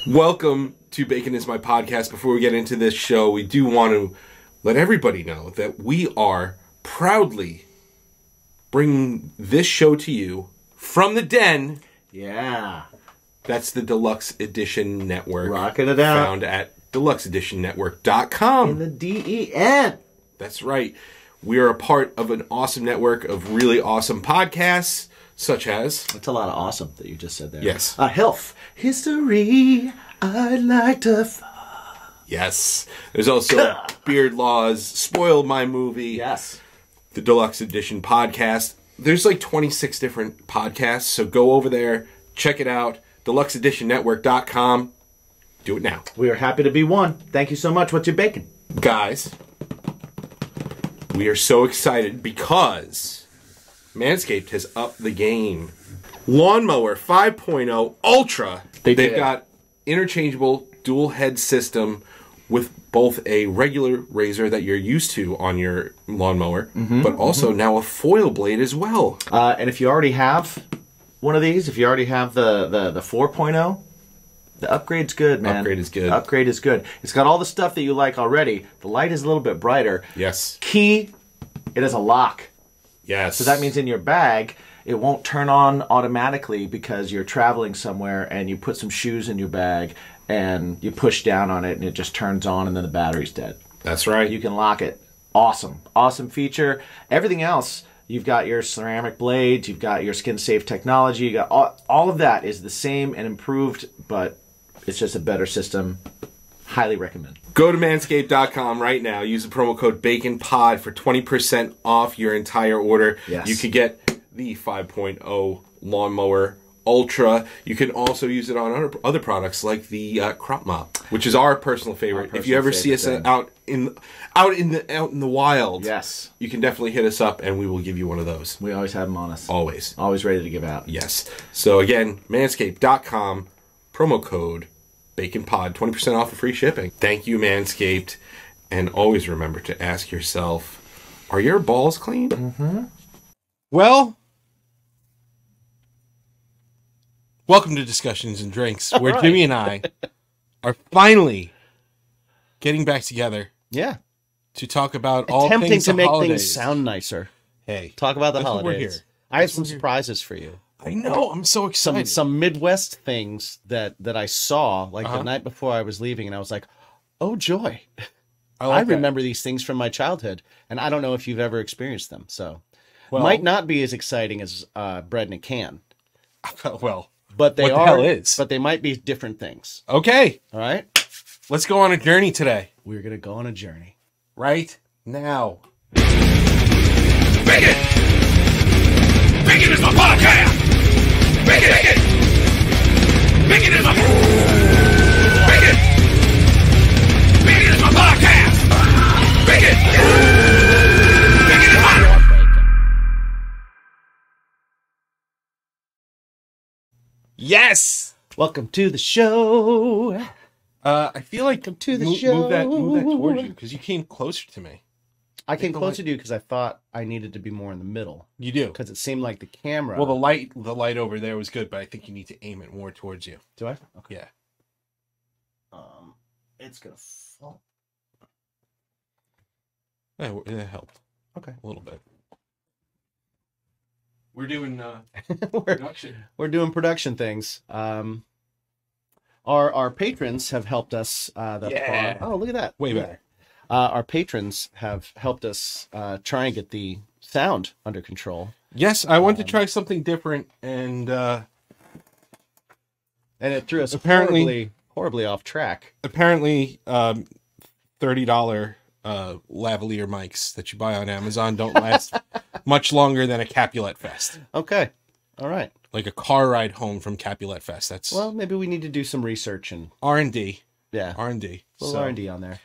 Welcome to Bacon is My Podcast. Before we get into this show, we do want to let everybody know that we are proudly bringing this show to you from the den. Yeah. That's the Deluxe Edition Network. Rocking it out. Found at deluxeeditionnetwork.com. In the DEN. That's right. We are a part of an awesome network of really awesome podcasts, such as... That's a lot of awesome that you just said there. Yes. Health. History. I'd like to... Yes. There's also Beard Laws, Spoiled My Movie. Yes. The Deluxe Edition Podcast. There's like 26 different podcasts, so go over there, check it out. DeluxeEditionNetwork.com. Do it now. We are happy to be one. Thank you so much. What's your bacon? Guys, we are so excited because Manscaped has upped the game. Lawnmower 5.0 Ultra. They've got interchangeable dual head system with both a regular razor that you're used to on your lawnmower, but also now a foil blade as well. And if you already have one of these, if you already have the 4.0, the upgrade's good, man. Upgrade is good. Upgrade is good. It's got all the stuff that you like already. The light is a little bit brighter. Yes. Key, it has a lock. Yes. So that means in your bag, it won't turn on automatically because you're traveling somewhere and you put some shoes in your bag and you push down on it and it just turns on and then the battery's dead. That's right. You can lock it. Awesome. Awesome feature. Everything else, you've got your ceramic blades, you've got your skin-safe technology, you got all of that is the same and improved, but it's just a better system. Highly recommend. Go to manscaped.com right now. Use the promo code BACONPOD for 20% off your entire order. Yes. You could get the 5.0 Lawnmower Ultra. You can also use it on other products like the Crop Mop, which is our personal favorite. If you ever see us out in the wild, yes, you can definitely hit us up and we will give you one of those. We always have them on us. Always. Always ready to give out. Yes. So again, manscaped.com, promo code BACONPOD, 20% off of free shipping. Thank you, Manscaped. And always remember to ask yourself, are your balls clean? Mm-hmm. Well, welcome to Discussions and Drinks, where Jimmy and I are finally getting back together. Yeah. To talk about all attempting things to make holidays. things sound nicer. Hey. Talk about the that's what holidays. we're here. I have some surprises for you. I know. I'm so excited. Some Midwest things that I saw like the night before I was leaving, and I was like, oh, joy. I remember these things from my childhood, and I don't know if you've ever experienced them. So might not be as exciting as bread in a can. Well, but they what the are. hell is? But they might be different things. Okay. All right. Let's go on a journey today. We're gonna go on a journey right now. Bacon! Bacon is my podcast! Bacon! Bacon! Bacon is my... Bacon! Bacon is my podcast! Bacon! Bacon is my... Yes! Welcome to the show. I feel like Welcome to the show. Move that towards you because you came closer to me. I came closer to you because I thought I needed to be more in the middle. You do, because it seemed like the camera. Well, the light over there was good, but I think you need to aim it more towards you. Do I? Okay. Yeah. It's gonna fall. It helped. Okay, a little bit. We're doing production. We're doing production things. Our patrons have helped us thus far. Oh, look at that! Way better. Our patrons have helped us try and get the sound under control. Yes, I want to try something different, and it threw us apparently horribly off track. Apparently, $30 lavalier mics that you buy on Amazon don't last much longer than a Capulet Fest. Okay, all right. Like a car ride home from Capulet Fest. That's well, maybe we need to do some research and R&D. Yeah, R&D. A little R&D on there.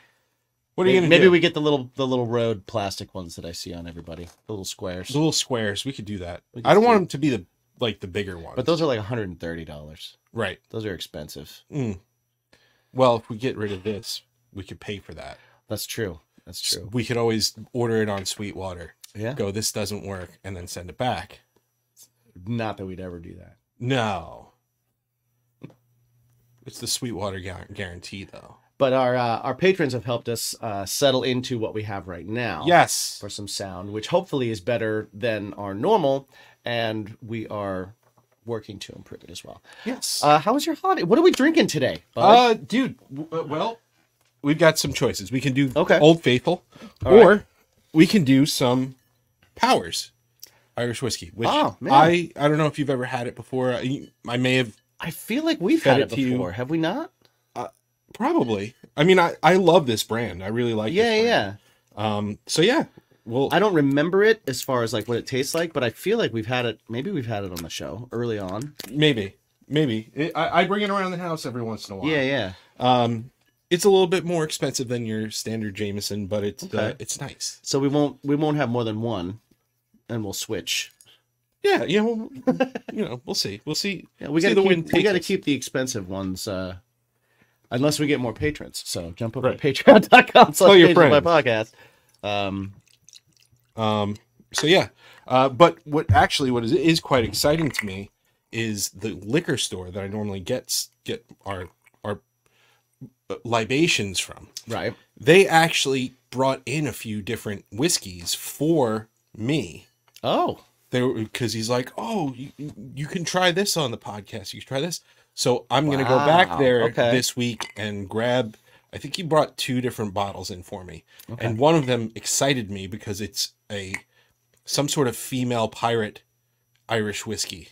What are you gonna do? Maybe we get the little road plastic ones that I see on everybody. The little squares. The little squares. We could do that. I don't want them to be the bigger ones. But those are like $130. Right. Those are expensive. Well, if we get rid of this, we could pay for that. That's true. That's true. We could always order it on Sweetwater. Yeah. Go, this doesn't work, and then send it back. Not that we'd ever do that. No. It's the Sweetwater guarantee, though. But our patrons have helped us settle into what we have right now. Yes. For some sound, which hopefully is better than our normal, and we are working to improve it as well. Yes. How was your holiday? What are we drinking today, bud? Dude, well, we've got some choices. We can do Okay. Old Faithful, or we can do some Powers Irish whiskey, which man. I don't know if you've ever had it before. I may have. I feel like we've fed had it it to you. before. Have we not? Probably. I mean, I love this brand. I really like this brand. Yeah. So yeah, well, I don't remember it as far as like what it tastes like, but I feel like we've had it. Maybe we've had it on the show early on. maybe. I bring it around the house every once in a while. Yeah. It's a little bit more expensive than your standard Jameson, but it's nice. So we won't have more than one, and we'll switch. Yeah, well, we'll see. We'll see. Yeah, we got to keep the expensive ones, unless we get more patrons. So jump over to patreon.com/my podcast. So yeah, but what is quite exciting to me is the liquor store that I normally get our libations from. Right. They actually brought in a few different whiskeys for me. Oh. Because he's like, oh, you can try this on the podcast. You can try this. So I'm going to go back there this week and grab, I think he brought 2 different bottles in for me. Okay. And one of them excited me because it's some sort of female pirate Irish whiskey.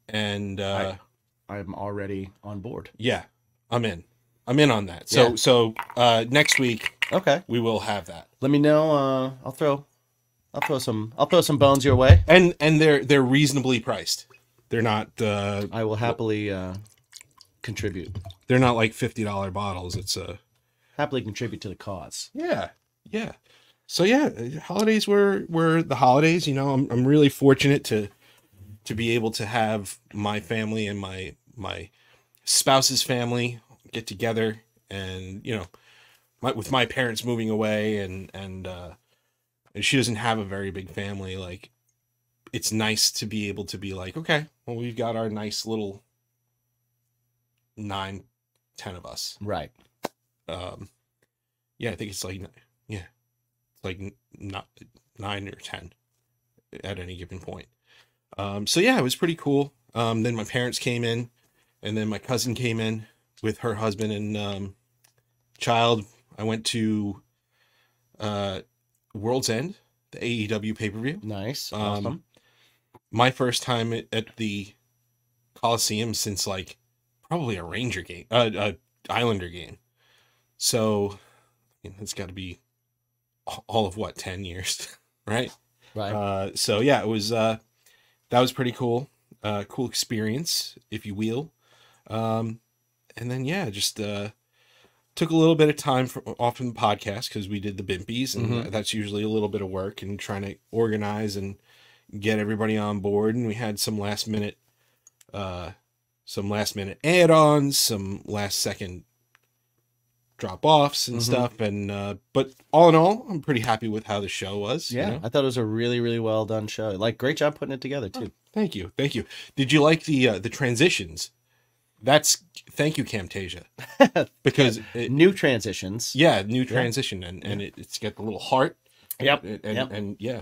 And I'm already on board. Yeah, I'm in on that. So next week, we will have that. Let me know. I'll throw some bones your way. And they're reasonably priced. They're not. I will happily contribute. They're not like $50 bottles. It's happily contribute to the cause. Yeah. So yeah, holidays were the holidays. I'm really fortunate to be able to have my family and my spouse's family get together, and with my parents moving away, and she doesn't have a very big family. Like, it's nice to be able to be like, okay, well, we've got our nice little 9-10 of us. Right. Yeah, I think it's like, not 9 or 10 at any given point. So yeah, it was pretty cool. Then my parents came in, and then my cousin came in with her husband and child. I went to World's End, the AEW pay-per-view. Nice. Awesome. My first time at the Coliseum since like probably a Ranger game, Islander game. So it's got to be all of 10 years, right? Right. So yeah, it was that was pretty cool. Cool experience, if you will. And then yeah, just took a little bit of time off from the podcast because we did the BIMPs, and that's usually a little bit of work and trying to organize and get everybody on board. And we had some last minute add-ons, some last second drop-offs and stuff. And but all in all, I'm pretty happy with how the show was. Yeah, I thought it was a really, really well done show. Like, great job putting it together too. Oh, thank you. Did you like the transitions? Thank you, Camtasia, because new transitions. Yeah, new transition, and it's got the little heart. Yep. And yeah,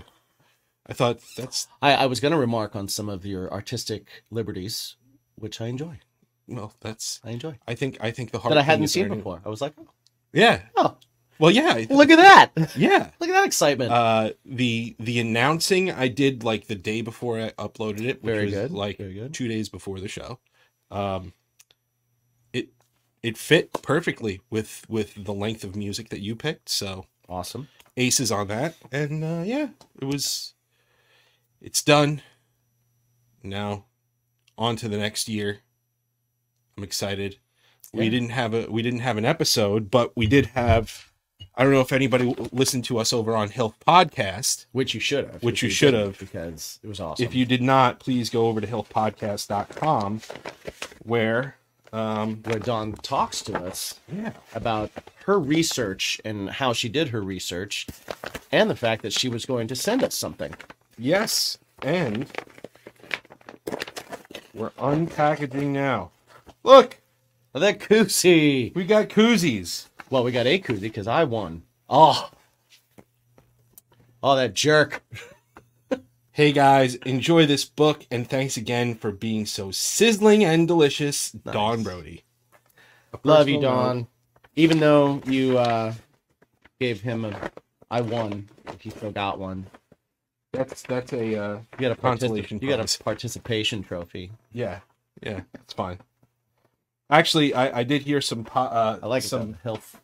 I thought that's. I was going to remark on some of your artistic liberties, which I enjoy. Well, I enjoy. I think the heart that I hadn't seen before. I was like, yeah. Oh. Well, yeah. Look at that. Yeah. Look at that excitement. The announcing I did like the day before I uploaded it, which was like Very good. 2 days before the show. It fit perfectly with the length of music that you picked. So awesome. Aces on that. And yeah, it's done. Now on to the next year. I'm excited. Yeah. We didn't have an episode, but we did have, I don't know if anybody listened to us over on Health Podcast, which you should have. Because it was awesome. If you did not, please go over to healthpodcast.com where Dawn talks to us about her research and how she did her research, and the fact that she was going to send us something. Yes, and we're unpackaging now. Look, That koozie. We got koozies. Well, we got a koozie because I won. Oh, that jerk. Hey guys, enjoy this book, and thanks again for being so sizzling and delicious, nice. Dawn Brody. Love you, Dawn. Even though you gave him I won, if you still got one. That's a you got a consolation. You got a participation trophy. Yeah, that's fine. Actually, I did hear some. I like some health.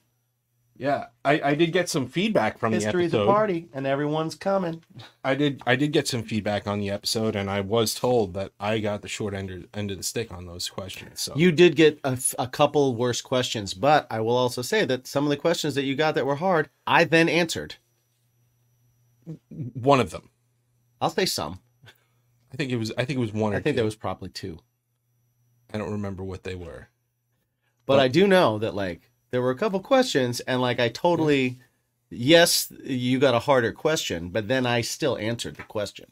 Yeah, I did get some feedback from the episode. History's a party, and everyone's coming. I did get some feedback on the episode, and I was told that I got the short end of the stick on those questions. So you did get a couple worse questions, but I will also say that some of the questions that you got that were hard, I then answered. One of them. I'll say some. I think it was one or two. I think there was probably two. I don't remember what they were. But I do know that, like, there were a couple questions, and, like, I totally... Yes, you got a harder question, but then I still answered the question.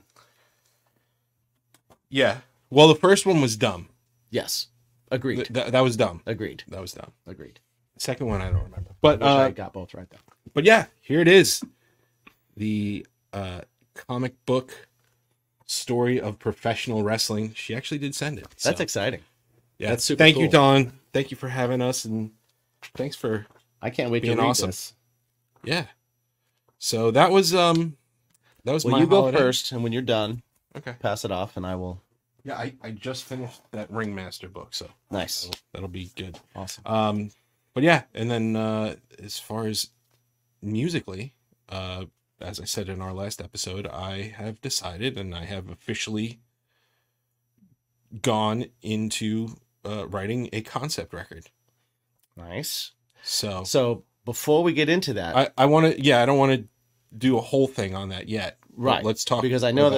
Yeah. Well, the first one was dumb. Yes. Agreed. That was dumb. Agreed. That was dumb. Agreed. The second one, I don't remember. But I got both right, though. But, yeah, here it is. The comic book story of professional wrestling. She actually did send it. That's exciting. Yeah, that's super Thank cool. you, Dawn. Thank you for having us, and thanks for I can't wait being to read awesome. This. Yeah. So that was my you go holiday. first, and when you're done, okay, pass it off, and I will. Yeah, I just finished that Ringmaster book, so nice. That'll be good. Awesome. But yeah, and then as far as musically, as I said in our last episode, I have decided, and I have officially gone into writing a concept record. Nice. So before we get into that, I want to. Yeah, I don't want to do a whole thing on that yet. Right. Let's talk, because I know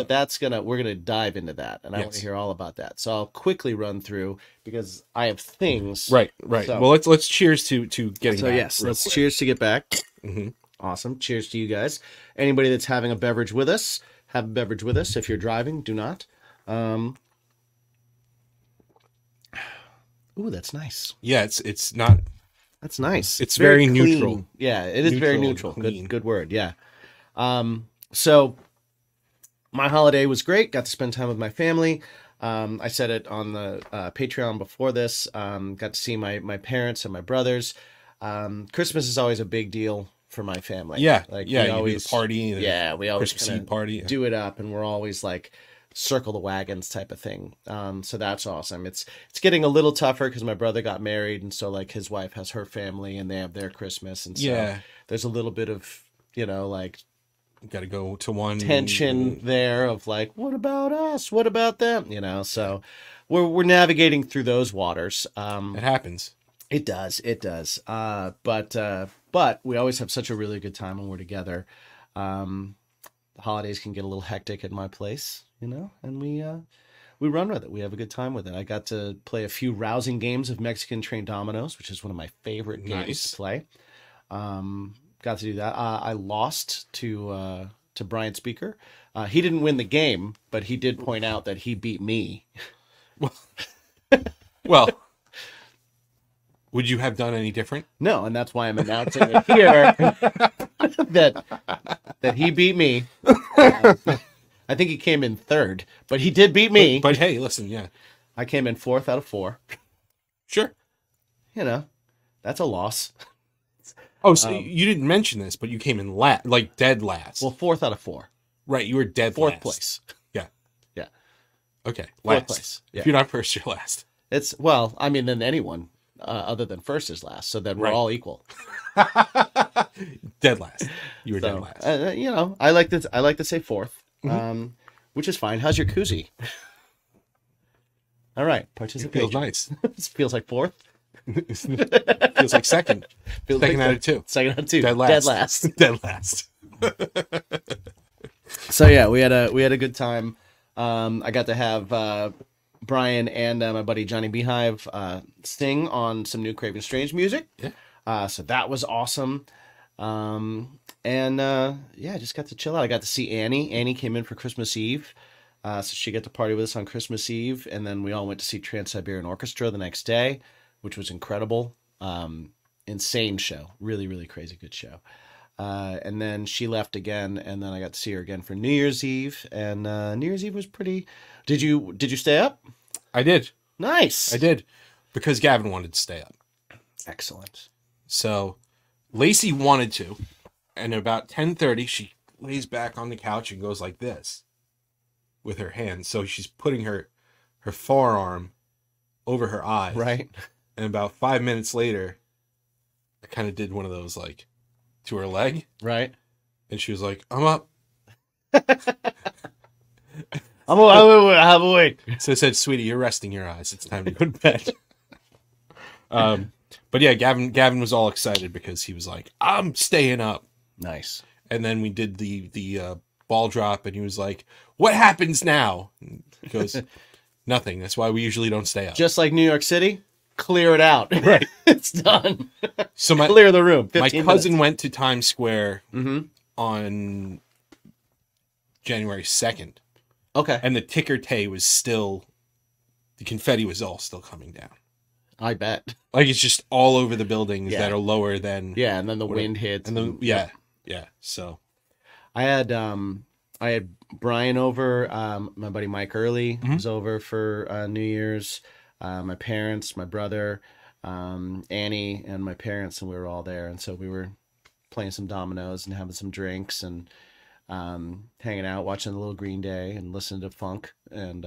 we're gonna dive into that, and I want to Yes. hear all about that. So I'll quickly run through because I have things. Right. So, Well, let's cheers to getting. So back yes, real let's quick. cheers to get back. Mm-hmm. Awesome. Cheers to you guys. Anybody that's having a beverage with us, have a beverage with us. If you're driving, do not. Ooh, that's nice. Yeah, it's not. That's nice. It's very clean. neutral. Yeah, it is very neutral. Clean. Good word. Yeah. So my holiday was great. Got to spend time with my family. I said it on the Patreon before this. Got to see my parents and my brothers. Christmas is always a big deal for my family. Yeah, like yeah. we You always do the party. Yeah, we always Christmas Eve party. do it up, and we're always like circle the wagons type of thing. So that's awesome. It's getting a little tougher because my brother got married, and so like his wife has her family and they have their Christmas, and so there's a little bit of like got to go to one tension there of like, what about us? What about them? So we're navigating through those waters. It happens. It does. But we always have such a really good time when we're together. The holidays can get a little hectic at my place, and we run with it. We have a good time with it. I got to play a few rousing games of Mexican train dominoes, which is one of my favorite games to play. Got to do that. I lost to Brian Speaker. He didn't win the game, but he did point out that he beat me. Well, would you have done any different? No, and that's why I'm announcing it here that he beat me. I think he came in third, but he did beat me. But hey, listen, yeah. I came in 4th out of 4. Sure. That's a loss. Oh, so you didn't mention this, but you came in dead last. Well, 4th out of 4. Right, you were dead 4th last. place. Yeah. Yeah. Okay, 4th last. place. Yeah. If you're not first, you're last. Then anyone other than first is last, so then we're all equal. Dead last. You were dead last. I like to say 4th, which is fine. How's your koozie? All right, participation. It feels nice. This feels like 4th. Feels like second. Second out of 2. Second out of 2. Dead last. Dead last. So yeah, we had a good time. I got to have Brian and my buddy Johnny Beehive sing on some new Craven Strange music. Yeah. So that was awesome. I just got to chill out. I got to see Annie. Annie came in for Christmas Eve. So she got to party with us on Christmas Eve, and then we all went to see Trans-Siberian Orchestra the next day, which was incredible. Insane show. Really, really crazy good show. And then she left again, and then I got to see her again for New Year's Eve. And New Year's Eve was pretty. Did you stay up? I did. Nice. I did. Because Gavin wanted to stay up. Excellent. So Lacey wanted to. And about 10:30, she lays back on the couch and goes like this with her hands. So she's putting her forearm over her eyes. Right. And about 5 minutes later, I kind of did one of those, like, to her leg. Right. And she was like, I'm up. I'm awake. So I said, sweetie, you're resting your eyes. It's time to go to bed. But yeah, Gavin was all excited because he was like, I'm staying up. Nice. And then we did the ball drop, and he was like, what happens now? And he goes, nothing. That's why we usually don't stay up. Just like New York City, clear it out. Right. It's done. So clear the room. My 15 cousin minutes. went to Times Square Mm-hmm. on January 2nd. Okay. And the ticker tape was still, the confetti was all still coming down. I bet. Like, it's just all over the buildings Yeah. that are lower than... Yeah, and then the wind hits. And then, yeah. So I had Brian over, my buddy Mike Early was over for New Year's. My parents, my brother, Annie, and my parents, and we were all there. And so we were playing some dominoes and having some drinks and hanging out, watching a little Green Day and listening to funk. And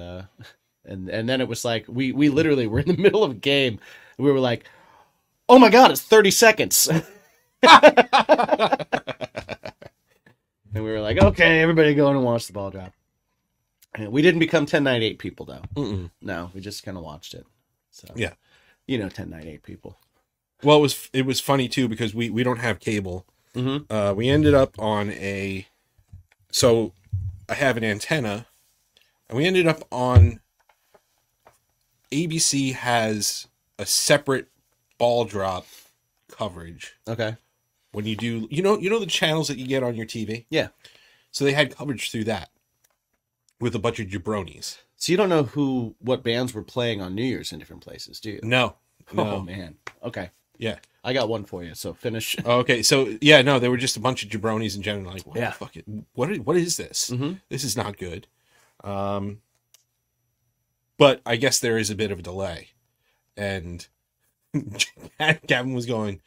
then it was like we literally were in the middle of a game. And we were like, "Oh my God, it's 30 seconds." And we were like, okay, everybody go and watch the ball drop. And we didn't become 1098 people, though. Mm-mm. No, we just kind of watched it. So yeah, 1098 people. well, it was funny too because we don't have cable. Mm-hmm. We ended up on so I have an antenna, and we ended up on ABC has a separate ball drop coverage. Okay. When you do, you know the channels that you get on your TV? Yeah. So they had coverage through that with a bunch of jabronis. So you don't know what bands were playing on New Year's in different places, do you? No. Oh, man. Okay. Yeah. I got one for you, so finish. Okay. So, yeah, no, they were just a bunch of jabronis in general. Like, what Yeah. the fuck? What is this? Mm-hmm. This is not good. But I guess there is a bit of a delay. And Gavin was going,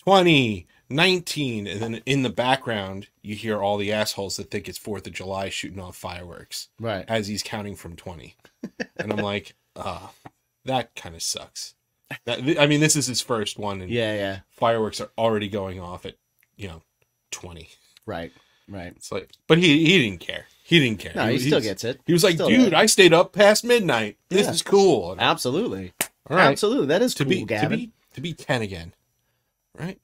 20, 19, and then in the background you hear all the assholes that think it's 4th of July shooting off fireworks Right. as he's counting from 20. And I'm like, that kind of sucks. This is his first one, and Yeah. fireworks are already going off at 20. Right. It's like, but he didn't care. He didn't care. No, he still gets it. He was like, Still dude, there. I stayed up past midnight. This Yeah. is cool. And Absolutely. all right. Absolutely. That is To cool, Gavin. be 10 again. Right?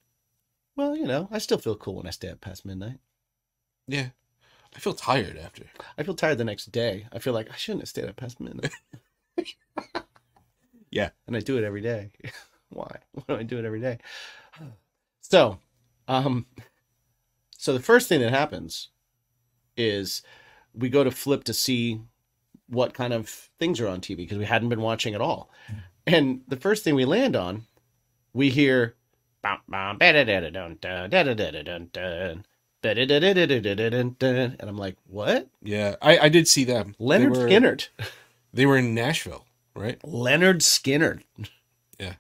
Well, I still feel cool when I stay up past midnight. Yeah. I feel tired after. I feel tired the next day. I feel like I shouldn't have stayed up past midnight. Yeah. And I do it every day. Why? Why do I do it every day? So the first thing that happens is we go to flip to see what kind of things are on TV because we hadn't been watching at all. And the first thing we land on, we hear and I'm like, what? Yeah, I did see them. Leonard Skinner. They were in Nashville, right? Leonard Skinner. Yeah.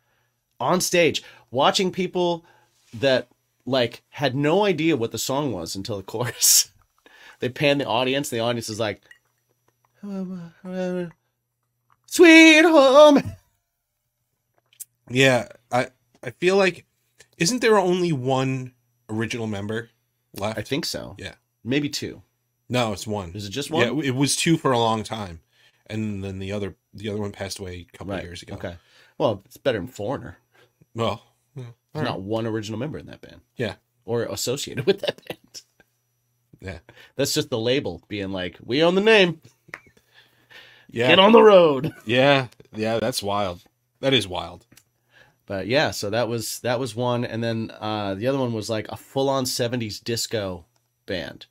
On stage, watching people that had no idea what the song was until the chorus. They pan the audience. The audience is like, "Sweet home." Yeah, I feel like, isn't there only one original member left? I think so. Yeah. Maybe two. No, it's one. Is it just one? Yeah, it was two for a long time, and then the other one passed away a couple of years ago. Okay. Well, it's better than Foreigner. Well, There's not one original member in that band. Yeah. Or associated with that band. Yeah. That's just the label being like, we own the name. Yeah. Get on the road. Yeah. Yeah. That's wild. That is wild. But yeah, so that was one, and then the other one was like a full-on 70s disco band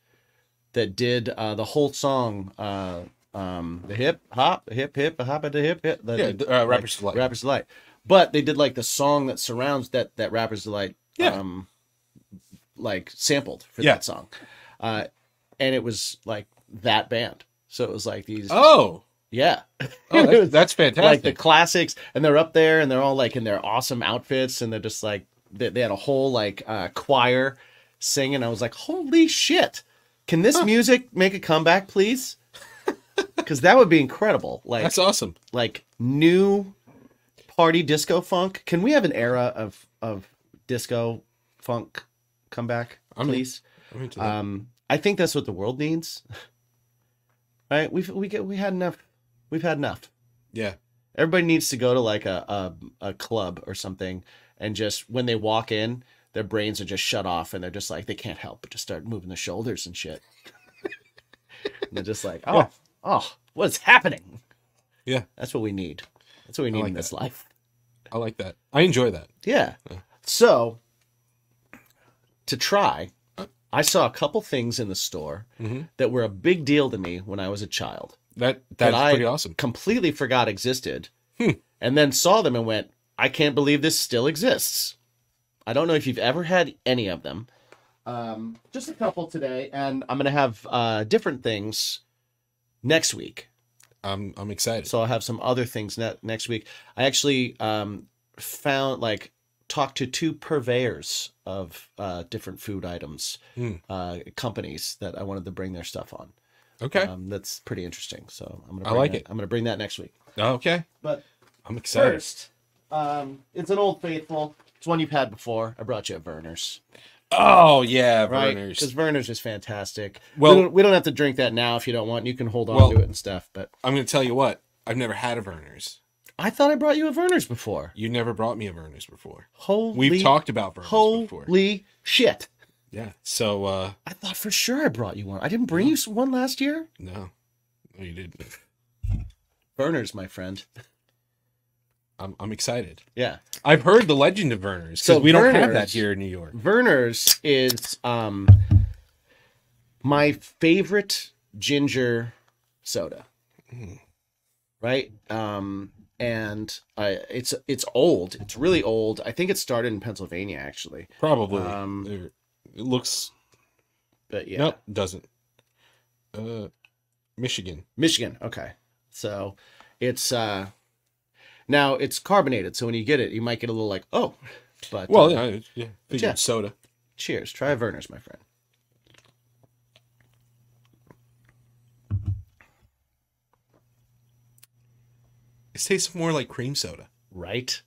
that did the whole song, the hip hop, the hip hop at the hip hip. Rappers Delight. Rappers Delight. But they did like the song that surrounds that Rapper's Delight, like sampled for that song, and it was like that band. So it was like these. Oh. Yeah. Oh, that's fantastic. Like the classics, and they're up there, and they're all like in their awesome outfits, and they're just like they had a whole like choir singing. I was like, holy shit! Can this music make a comeback, please? Because that would be incredible. Like that's awesome. Like new party disco funk. Can we have an era of disco funk comeback, please? I'm into that. I think that's what the world needs. Right? We had enough. We've had enough. Yeah. Everybody needs to go to like a club or something, and just when they walk in, their brains are just shut off, and they're just like they can't help but just start moving their shoulders and shit. And they're just like, oh, what's happening? Yeah. That's what we need. That's what we need in this life. I like that. I enjoy that. Yeah. So to try, I saw a couple things in the store that were a big deal to me when I was a child. That's I pretty awesome. Completely forgot existed, and then saw them and went, I can't believe this still exists. I don't know if you've ever had any of them. Just a couple today, and I'm going to have different things next week. I'm excited. So I'll have some other things next week. I actually talked to 2 purveyors of different food items, companies that I wanted to bring their stuff on. Okay. That's pretty interesting. So I'm gonna. I'm gonna bring that next week. Okay. But I'm excited. First, it's an old faithful. It's one you've had before. I brought you a Werner's. Oh yeah, right? Werner's. Because Werner's is fantastic. Well, we don't have to drink that now if you don't want. You can hold on to it and stuff. But I'm gonna tell you what. I've never had a Werner's. I thought I brought you a Werner's before. You never brought me a Werner's before. We've talked about Werner's before. Holy shit. Yeah. So I thought for sure I brought you one. I didn't bring you one last year? No, you didn't. Werner's, my friend. I'm excited. Yeah. I've heard the legend of Werner's, because we don't have that here in New York. Werner's is my favorite ginger soda. Right? And it's old. It's really old. I think it started in Pennsylvania, actually. Probably. It looks. But yeah. Nope, doesn't. Michigan. Okay. So it's now it's carbonated, so when you get it, you might get a little like, oh. But yeah. Soda. Cheers. Try a Werner's, my friend. It tastes more like cream soda. Right?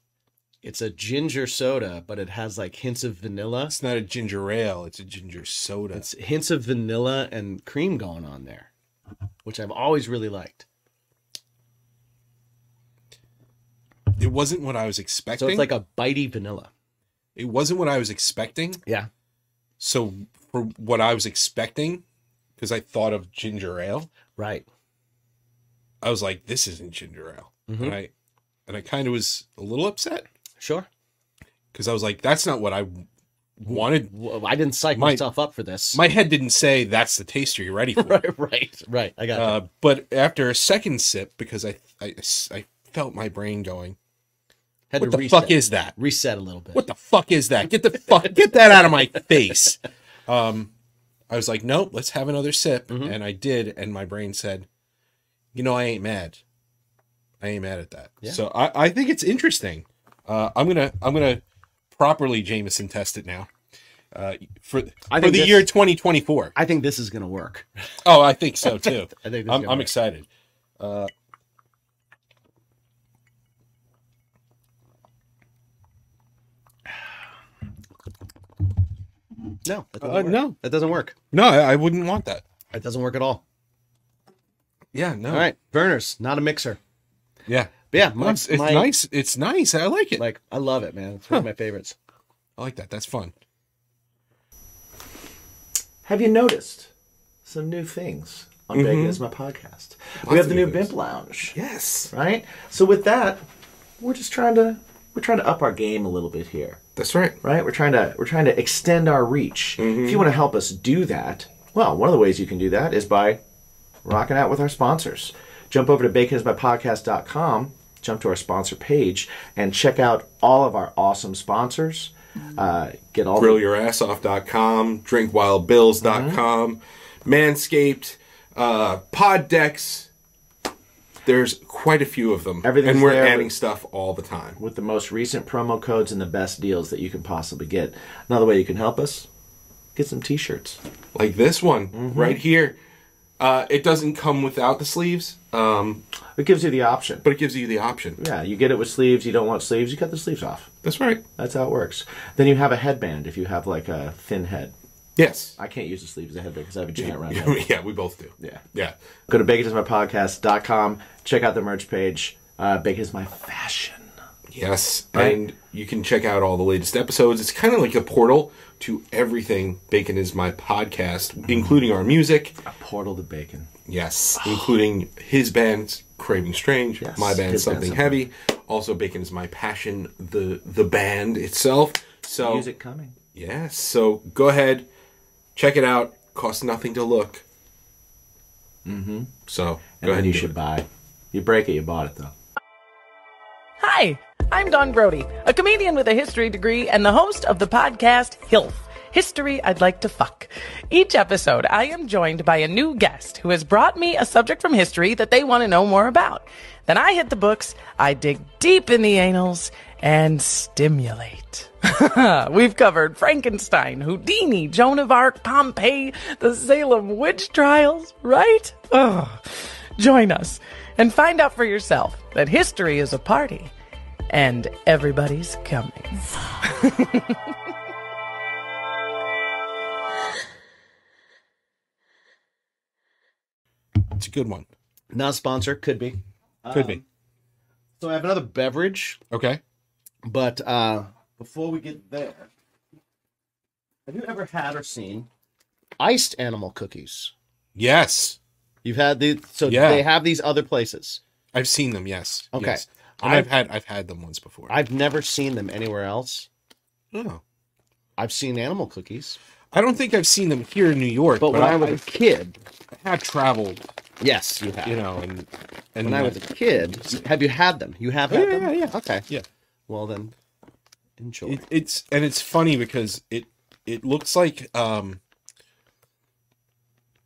It's a ginger soda, but it has like hints of vanilla. It's not a ginger ale, it's a ginger soda. It's hints of vanilla and cream going on there, which I've always really liked. It wasn't what I was expecting. So it's like a bitey vanilla. It wasn't what I was expecting. Yeah. So for what I was expecting, because I thought of ginger ale. Right. I was like, this isn't ginger ale. And I kind of was a little upset. Sure. Because I was like, that's not what I wanted. Well, I didn't psych myself up for this. My head didn't say that's the taster you're ready for. right. I got that. But after a second sip, because I felt my brain going, what the fuck is that? Reset a little bit. What the fuck is that? Get that out of my face. I was like, nope, let's have another sip. And I did. And my brain said, I ain't mad. I ain't mad at that. Yeah. So I think it's interesting. I'm gonna properly Jameson test it now. For the year 2024. I think this is gonna work. Oh, I think so too. I think I'm excited. No, that doesn't work. No, I wouldn't want that. It doesn't work at all. Yeah, no. All right, Werner's, not a mixer. Yeah, but yeah, it's nice. It's nice. I like it. Like, I love it, man. It's one of my favorites. I like that. That's fun. Have you noticed some new things on Bacon Is My Podcast? We have the new BIMP Lounge. Yes. Right? So with that, we're trying to up our game a little bit here. That's right. Right? We're trying to extend our reach. If you want to help us do that, well, one of the ways you can do that is by rocking out with our sponsors. Jump over to baconismypodcast.com, jump to our sponsor page and check out all of our awesome sponsors. Get all GrillYourAssOff.com, DrinkWildBills.com, Manscaped, Pod Decks. There's quite a few of them. And we're adding stuff all the time. With the most recent promo codes and the best deals that you can possibly get. Another way you can help us, get some t-shirts. Like this one right here. It doesn't come without the sleeves. It gives you the option. But it gives you the option. Yeah, you get it with sleeves. You don't want sleeves, you cut the sleeves off. That's right. That's how it works. Then you have a headband if you have like a thin head. Yes. I can't use the sleeves as a headband because I have a giant round head. Yeah, we both do. Yeah. Go to baconismypodcast.com. Check out the merch page. Bacon is my fashion. Yes. Right? And you can check out all the latest episodes. It's kind of like a portal to everything Bacon is My Podcast, including our music. A portal to bacon. Yes. Including his band, Craving Strange. Yes, my band, Something Heavy. Also, Bacon is My Passion, the band itself. So music coming. Yes. So go ahead. Check it out. Costs nothing to look. So go ahead. You should buy. You break it, you bought it though. Hi, I'm Dawn Brody, a comedian with a history degree and the host of the podcast HILF, History I'd Like to Fuck. Each episode, I am joined by a new guest who has brought me a subject from history that they want to know more about. Then I hit the books, I dig deep in the annals, and stimulate. We've covered Frankenstein, Houdini, Joan of Arc, Pompeii, the Salem witch trials, right? Join us and find out for yourself that history is a party and everybody's coming. It's a good one. Not a sponsor, could be. Could be. So I have another beverage. Okay. But before we get there, have you ever had or seen iced animal cookies? Yes. You've had the they have these other places. I've seen them, yes. Okay. Yes. I've had them once before. I've never seen them anywhere else. Oh. I've seen animal cookies. I don't think I've seen them here in New York. But when I was a kid, I have traveled. Yes, you have. You know, and when I was a kid, have you had them? You have had them? Yeah. Okay. Yeah. Well then, enjoy. It's funny because it looks like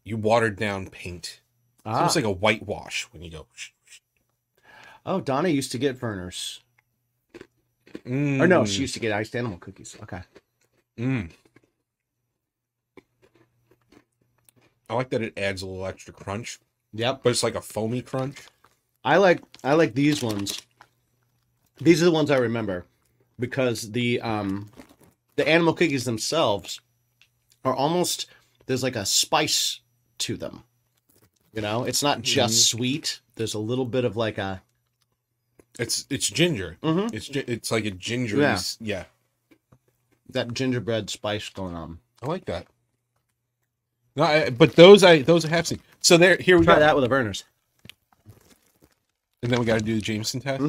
you watered down paint. It's almost like a whitewash when you go. Oh, Donna used to get Verner's. Or no, she used to get iced animal cookies. Okay. I like that it adds a little extra crunch. Yep. But it's like a foamy crunch. I like these ones. These are the ones I remember because the animal cookies themselves are almost, there's like a spice to them. You know, it's not just sweet. There's a little bit of like a. It's ginger. It's like a ginger. Yeah. That gingerbread spice going on. I like that. No, but those I have seen. So here we try go. that with the Verner's. And then we got to do the Jameson test.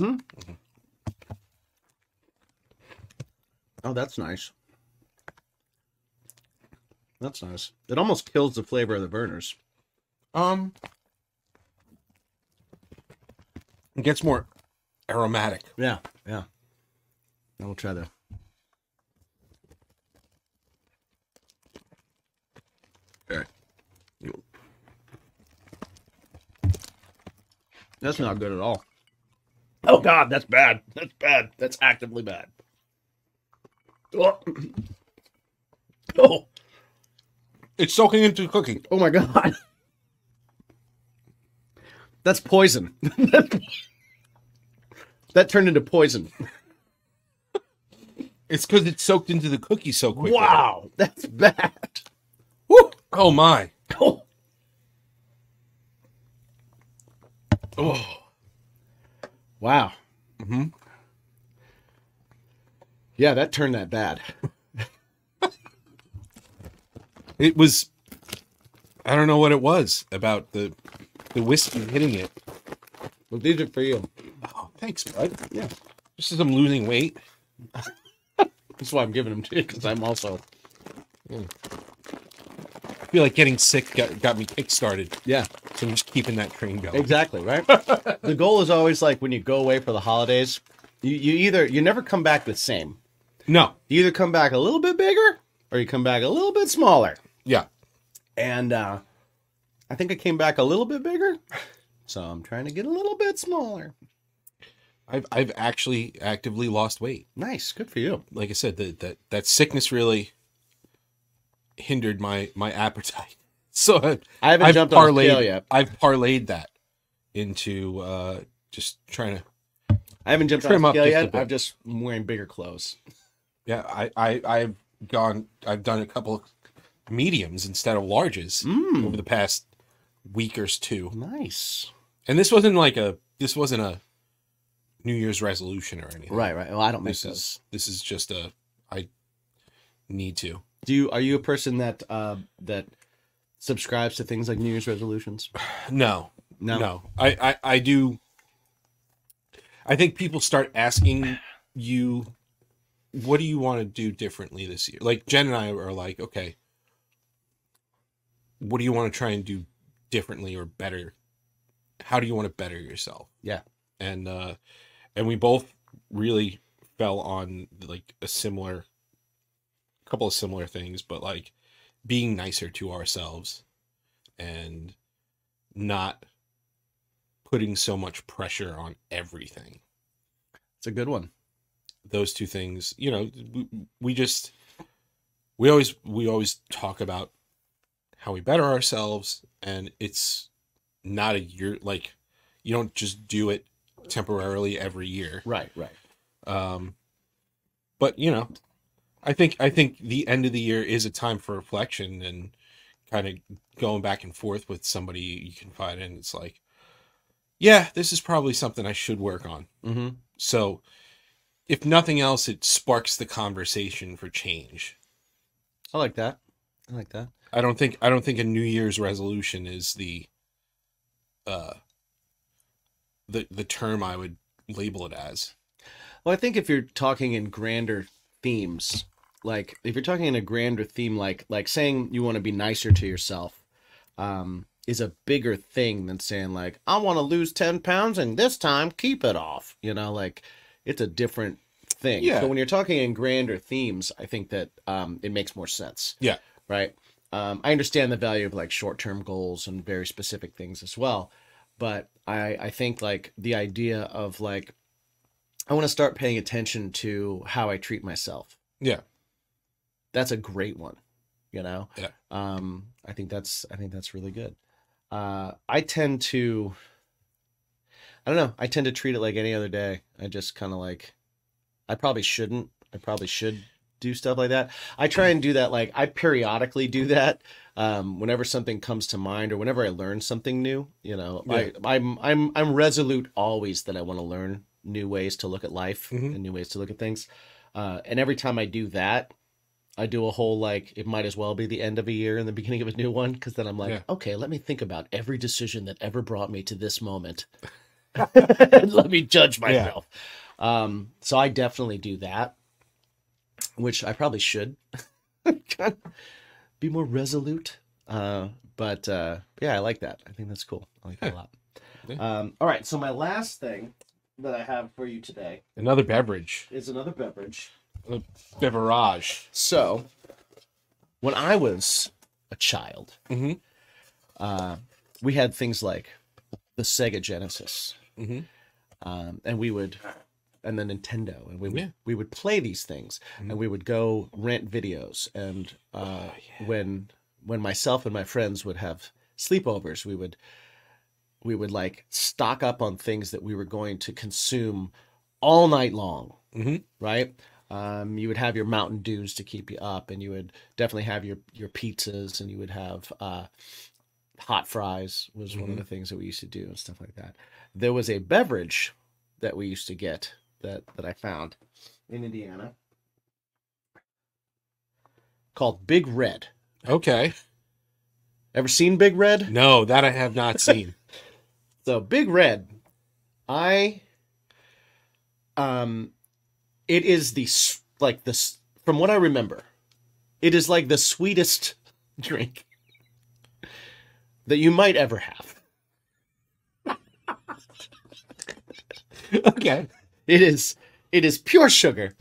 Oh, that's nice. That's nice. It almost kills the flavor of the Verner's. It gets more aromatic. Yeah. I will try that. Okay. That's not good at all. Oh God, that's bad. That's bad. That's actively bad. Oh. It's soaking into the cookie. Oh my God. That's poison. That turned into poison. It's because it's soaked into the cookie so quickly. Wow, that's bad. Woo! Oh my. Oh. Wow. Yeah, that turned that bad. It was. I don't know what it was about the whiskey hitting it. Well, these are for you. Oh, thanks, bud. Yeah. Just as I'm losing weight. That's why I'm giving them to you, because I'm also. I feel like getting sick got me kick-started. Yeah. So we're just keeping that train going. Exactly, right? The goal is always like when you go away for the holidays, you never come back the same. No. You either come back a little bit bigger or you come back a little bit smaller. Yeah. And I think I came back a little bit bigger, so I'm trying to get a little bit smaller. I've actually actively lost weight. Nice, good for you. Like I said, that sickness really hindered my appetite. So I haven't jumped on a scale yet. I've parlayed that into just trying to. I haven't jumped on a scale yet. I'm just wearing bigger clothes. Yeah, I've done a couple of mediums instead of larges over the past week or two. Nice. And this wasn't a New Year's resolution or anything. Right. Well, I don't make those. This is just I need to. Are you a person that subscribes to things like New Year's resolutions? No. I do. I think people start asking you, what do you want to do differently this year? Like Jen and I are like, okay, what do you want to try and do differently or better? How do you want to better yourself? Yeah. And we both really fell on like a couple of similar things, but like being nicer to ourselves and not putting so much pressure on everything. It's a good one. Those two things, we always talk about how we better ourselves, and it's not a year, like you don't just do it temporarily every year. Right. But I think the end of the year is a time for reflection and kind of going back and forth with somebody you confide in. It's like, yeah, this is probably something I should work on. Mm-hmm. So if nothing else, it sparks the conversation for change. I like that. I don't think a New Year's resolution is the term I would label it as. Well, I think if you're talking in grander themes, like if you're talking in a grander theme, like saying you want to be nicer to yourself, is a bigger thing than saying like, I want to lose 10 pounds and this time keep it off. Like it's a different thing. Yeah. So when you're talking in grander themes, I think that it makes more sense. Yeah. Right. I understand the value of like short-term goals and very specific things as well. But I think like the idea of like, I want to start paying attention to how I treat myself. Yeah. That's a great one, Yeah. I think that's really good. I tend to treat it like any other day. I just kind of like, I probably should do stuff like that. I try and do that. Like I periodically do that. Whenever something comes to mind or whenever I learn something new, Yeah. I'm resolute always that I want to learn new ways to look at life Mm-hmm. and new ways to look at things. And every time I do that, I do a whole, like, it might as well be the end of a year and the beginning of a new one. Cause then I'm like, okay, let me think about every decision that ever brought me to this moment. Let me judge myself. So I definitely do that, which I probably should be more resolute. But yeah, I like that. I think that's cool. I like that a lot. Yeah. All right. So my last thing that I have for you today Another beverage. is another beverage. A beverage. So when I was a child, Mm-hmm. we had things like the Sega Genesis, Mm-hmm. and the Nintendo, and we would play these things, Mm-hmm. and we would go rent videos, and when myself and my friends would have sleepovers, we would like stock up on things that we were going to consume all night long, Mm-hmm. right? You would have your Mountain Dews to keep you up, and you would definitely have your pizzas, and you would have hot fries was one of the things that we used to do and stuff like that. There was a beverage that we used to get that I found in Indiana called Big Red. Okay. Ever seen Big Red? No, that I have not seen. So Big Red, it is from what I remember, it is like the sweetest drink that you might ever have. Okay. It is pure sugar.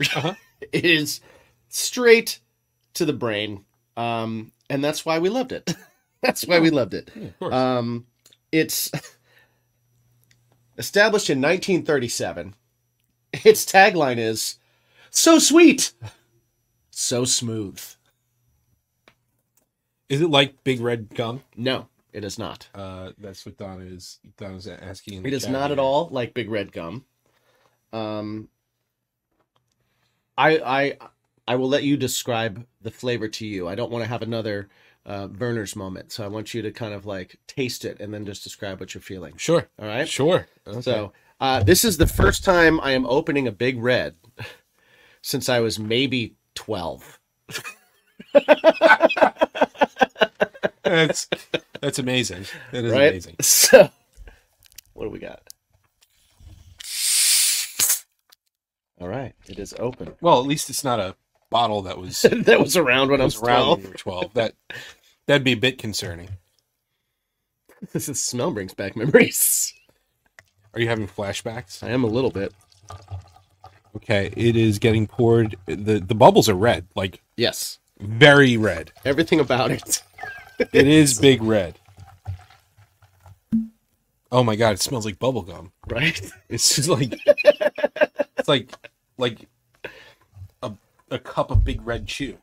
It is straight to the brain. And that's why we loved it. That's why we loved it. Yeah, of course. It's established in 1937. Its tagline is, "So sweet, so smooth." Is it like Big Red Gum? No, it is not. That's what Donna's asking. In the It is chat not at here. all like Big Red Gum. I will let you describe the flavor to you. I don't want to have another Werner's moment, so I want you to kind of like taste it and then just describe what you're feeling. Sure. All right. Sure. Okay. So this is the first time I am opening a Big Red since I was maybe 12. that's amazing. That is Right? amazing. So what do we got? All right, it is open. Well, at least it's not a bottle that was That was around when I was around 12. when you were 12. That'd be a bit concerning. This smell brings back memories. Are you having flashbacks? I am a little bit. Okay, it is getting poured. The bubbles are red, like Yes, very red. everything about it. It is Big Red. Oh my god, it smells like bubble gum. Right? It's just like like a cup of Big Red Chew.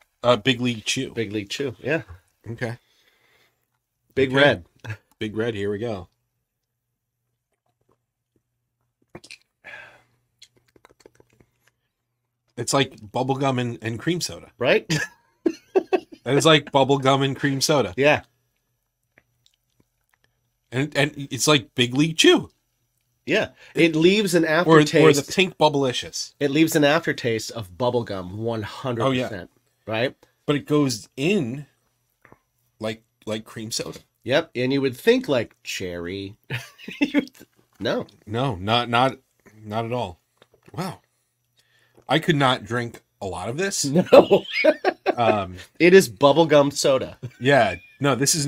Big League Chew. Big League Chew. Yeah. Okay. Big Okay. Red. Big Red, here we go. It's like bubblegum and cream soda. Right? That is like bubblegum and cream soda. Yeah. And it's like Big League Chew. Yeah. It leaves an Or aftertaste. the pink bubblicious. It leaves an aftertaste of bubblegum 100%. Oh, yeah. Right? But it goes in like cream soda. Yep. And you would think like cherry. No. No, not at all. Wow. I could not drink a lot of this. No. It is bubblegum soda. Yeah. No, this is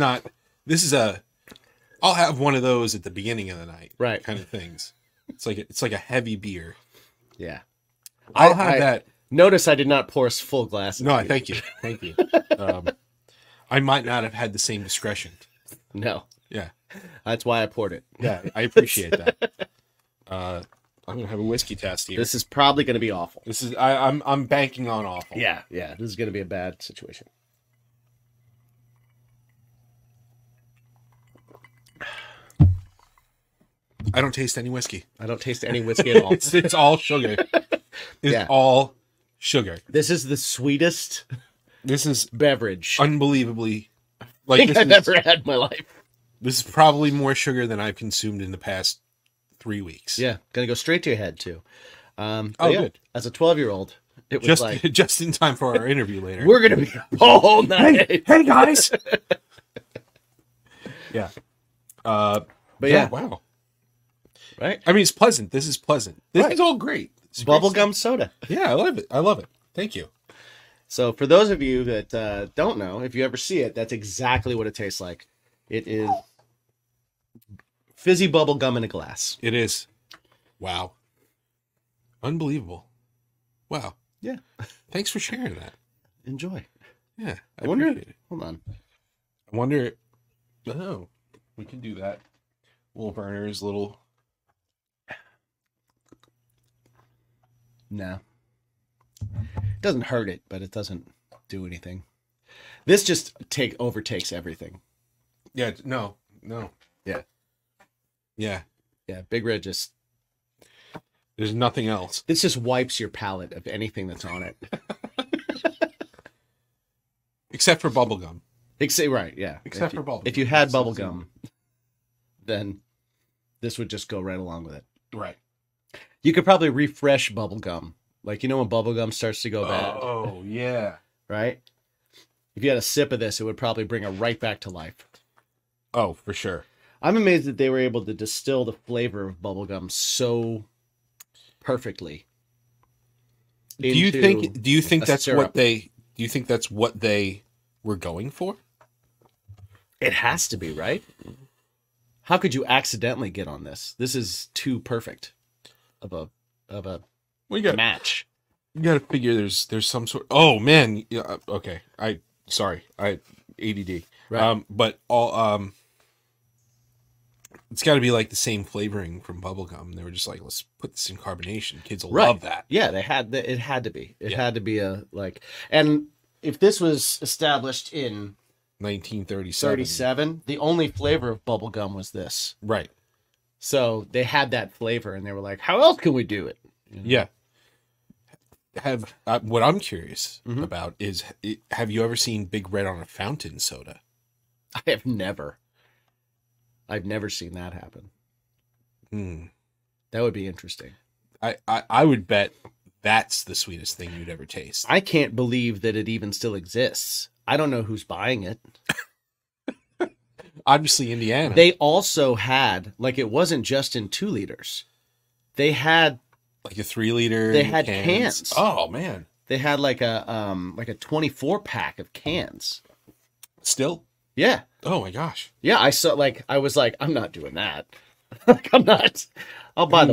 I'll have one of those at the beginning of the night. Right. Kind of things. It's like a heavy beer. Yeah. I'll have that. Notice I did not pour a full glass. No, thank you. Thank you. I might not have had the same discretion. No. Yeah. That's why I poured it. Yeah, I appreciate that. I'm gonna have a whiskey test here. This is probably going to be awful. This is I'm banking on awful. Yeah. Yeah. This is going to be a bad situation. I don't taste any whiskey. I don't taste any whiskey at all. It's all sugar. It's Yeah. all sugar. This is the sweetest This is beverage unbelievably I like think this I've is, ever had in my life. this is probably more sugar than I've consumed in the past 3 weeks. Yeah. Going to go straight to your head, too. But Oh, yeah, good. as a 12-year-old, it was Just like, just in time for our interview later. we're going to be all night. Hey guys. Yeah. But yeah. Wow. Right? I mean, it's pleasant. This is pleasant. This Right. is all great. It's great Bubblegum soda. stuff. Yeah, I love it. I love it. Thank you. So for those of you that don't know, if you ever see it, that's exactly what it tastes like. It is fizzy bubble gum in a glass. It is. Wow. Unbelievable. Wow. Yeah. Thanks for sharing that. Enjoy. Yeah. I wonder. appreciate it. Hold on. I wonder. Oh, we can do that. Little burners, little. No. It doesn't hurt it, but it doesn't do anything. This just overtakes everything. Yeah. No. Yeah. Yeah. Yeah. Big Red just. There's nothing else. This just wipes your palate of anything that's on it. Except for bubblegum. Right, yeah. Except for bubble If you gum. had That's bubble the gum, then this would just go right along with it. Right. You could probably refresh bubble gum. Like, you know when bubble gum starts to go bad, Oh, yeah. right? If you had a sip of this, it would probably bring it right back to life. Oh, for sure. I'm amazed that they were able to distill the flavor of bubble gum so perfectly. Do you think a that's syrup. what they were going for? It has to be, right? How could you accidentally get on this? This is too perfect. a We got match. You got to figure there's some sort. Oh man, yeah, okay. Sorry, ADD. Right. But all it's got to be like the same flavoring from bubblegum. They were just like, let's put this in carbonation. Kids will love that. Yeah, it had to be. It had to be a like. And if this was established in 1937, the only flavor of bubblegum was this. right? So they had that flavor, and they were like, "How else can we do it?" Yeah. Have what I'm curious about is, have you ever seen Big Red on a fountain soda? I've never seen that happen. That would be interesting. I would bet that's the sweetest thing you'd ever taste. I can't believe that it even still exists. I don't know who's buying it. Obviously, Indiana. They also had, like, it wasn't just in 2 liters. They had like a 3-liter. They had cans. Oh man. They had like a 24 pack of cans. Still? Yeah. Oh my gosh. Yeah, I was like, I'm not doing that. Like, I'm not. I'll buy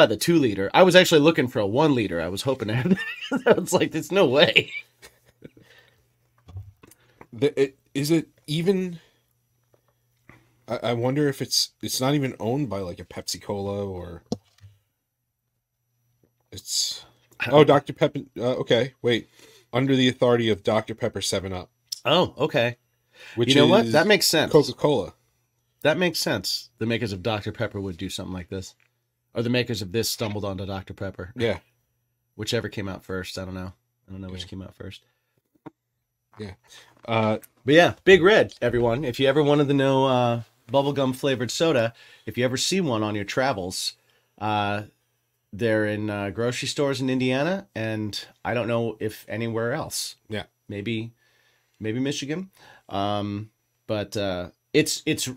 the 2 liter. I was actually looking for a 1 liter. I was hoping to have it's like, there's no way. Is it even? I wonder if it's not even owned by like a Pepsi Cola or it's. Oh, Dr. Pepper. Okay, wait. Under the authority of Dr. Pepper 7-Up. Oh, okay. Which you know is what? That makes sense. Coca-Cola. That makes sense. The makers of Dr. Pepper would do something like this. Or the makers of this stumbled onto Dr. Pepper. Yeah. Whichever came out first. I don't know. Which came out first. Yeah. But yeah, Big Red, everyone. If you ever wanted to know bubblegum flavored soda, if you ever see one on your travels, they're in grocery stores in Indiana, and I don't know if anywhere else. Yeah. Maybe Michigan. But it's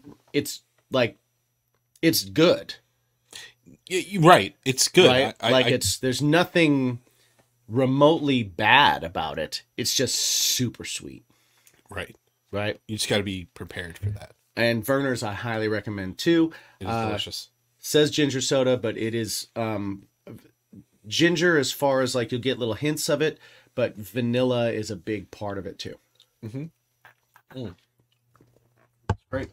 like, it's good. You're right. It's good. Right? There's nothing remotely bad about it. It's just super sweet. Right. Right. You just got to be prepared for that. And Werner's I highly recommend too. It is delicious. Says ginger soda, but it is ginger as far as like you'll get little hints of it, but vanilla is a big part of it too. Great.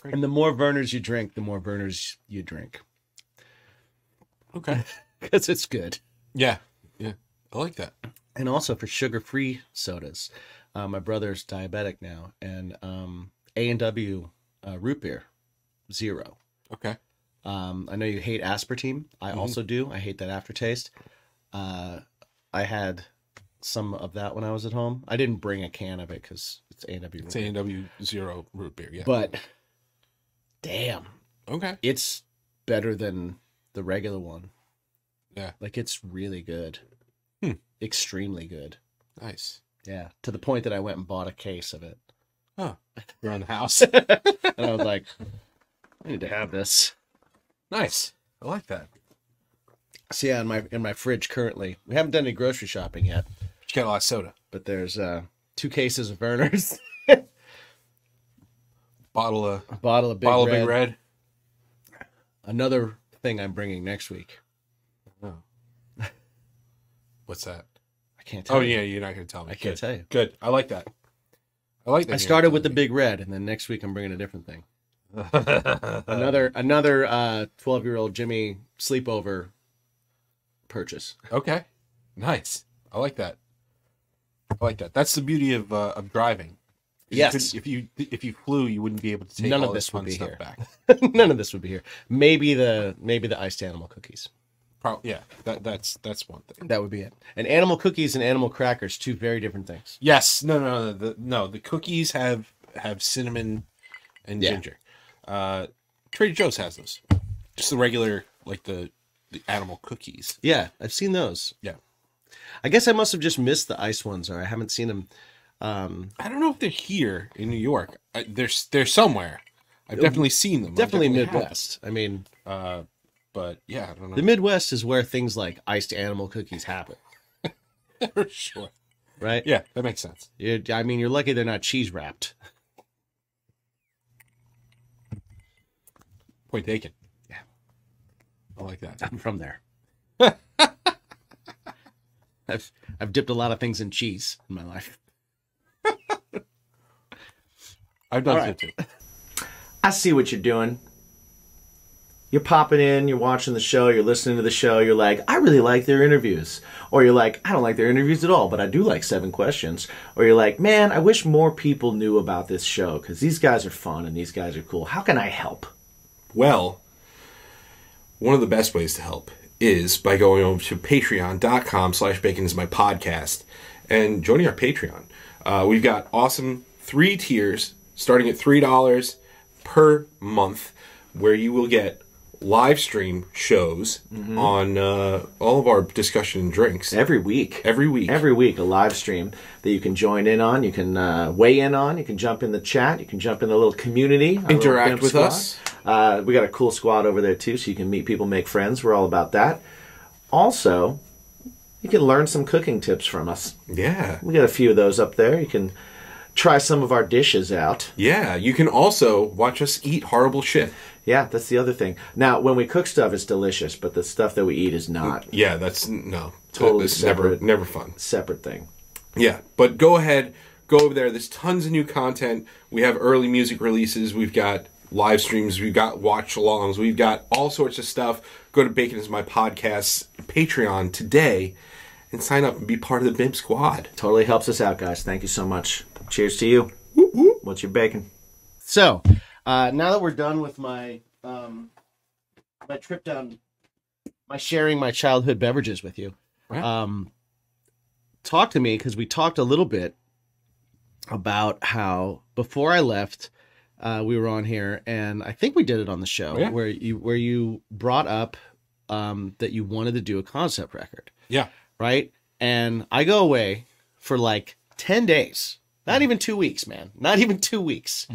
And the more Werner's you drink, the more Werner's you drink. Okay. Because it's good. Yeah. Yeah. I like that. And also for sugar-free sodas. My brother's diabetic now, and A&W root beer, 0. Okay. I know you hate aspartame. I also do. I hate that aftertaste. I had some of that when I was at home. I didn't bring a can of it because it's A&W. It's A&W 0 root beer, yeah. But, damn. Okay. It's better than the regular one. Yeah. Like, it's really good. Extremely good. Nice. Yeah. To the point that I went and bought a case of it. Huh. Around the house. And I was like, I need to have this. Nice. I like that. So yeah, in my fridge currently, we haven't done any grocery shopping yet. But you got a lot of soda. But there's 2 cases of Werner's. Bottle of Big Red. Another thing I'm bringing next week. Oh. What's that? I can't tell you. Yeah, you're not going to tell me. I can't tell you. Good. I like that. I like that. I started with the Big Red, and then next week I'm bringing a different thing. Another 12-year-old Jimmy sleepover purchase. Okay. Nice. I like that. That's the beauty of driving. Yes. If you flew, you wouldn't be able to take None all of this this would fun be stuff here. back. None of this would be here. Maybe the iced animal cookies. Yeah. That's one thing. That would be it. And animal cookies and animal crackers, 2 very different things. Yes. No. The cookies have cinnamon and ginger. Trader Joe's has those. Just the regular, like the animal cookies. Yeah, I've seen those. Yeah. I guess I must have just missed the ice ones, or I haven't seen them. I don't know if they're here in New York. They're somewhere. I've definitely seen them. Definitely Midwest. I mean, but yeah, I don't know. The Midwest is where things like iced animal cookies happen. For sure. Right? Yeah, that makes sense. I mean, you're lucky they're not cheese wrapped. Point taken. Yeah. I like that. I'm from there. I've dipped a lot of things in cheese in my life. I've done so too. I see what you're doing. You're popping in, you're watching the show, you're listening to the show, you're like, I really like their interviews. Or you're like, I don't like their interviews at all, but I do like 7 questions. Or you're like, man, I wish more people knew about this show because these guys are fun and these guys are cool. How can I help? Well, one of the best ways to help is by going over to patreon.com/baconismypodcast and joining our Patreon. We've got awesome 3 tiers starting at $3 per month where you will get live stream shows on all of our discussion and drinks. Every week. Every week, a live stream that you can join in on, you can weigh in on, you can jump in the chat, you can jump in the little community. Interact with us. We got a cool squad over there too, so you can meet people, make friends. We're all about that. Also, you can learn some cooking tips from us. Yeah. We got a few of those up there. You can try some of our dishes out. Yeah, you can also watch us eat horrible shit. Yeah, that's the other thing. Now, when we cook stuff, it's delicious, but the stuff that we eat is not. Yeah, that's no. Totally It's separate. never fun. Separate thing. Yeah, but go ahead, go over there. There's tons of new content. We have early music releases. We've got live streams. We've got watch-alongs. We've got all sorts of stuff. Go to Bacon is My Podcast's Patreon today and sign up and be part of the BIMP squad. Totally helps us out, guys. Thank you so much. Cheers to you. Whoop, whoop. What's your bacon? So, now that we're done with my my trip down, my sharing my childhood beverages with you, talk to me, because we talked a little bit about how before I left, we were on here, and I think we did it on the show where you brought up that you wanted to do a concept record. Yeah. Right? And I go away for like 10 days. Not even 2 weeks, man. Not even 2 weeks.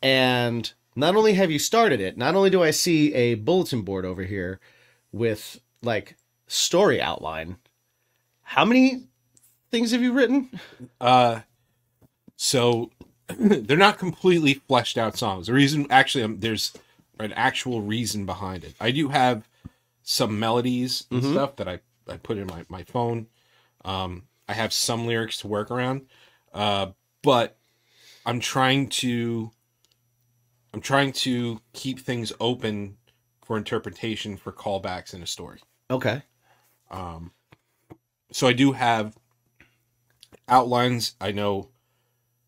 And not only have you started it, not only do I see a bulletin board over here with like story outline. How many things have you written? So they're not completely fleshed out songs. The reason, actually, there's an actual reason behind it. I do have some melodies and stuff that I put in my phone. I have some lyrics to work around. But I'm trying to keep things open for interpretation for callbacks in a story. Okay. So I do have outlines. I know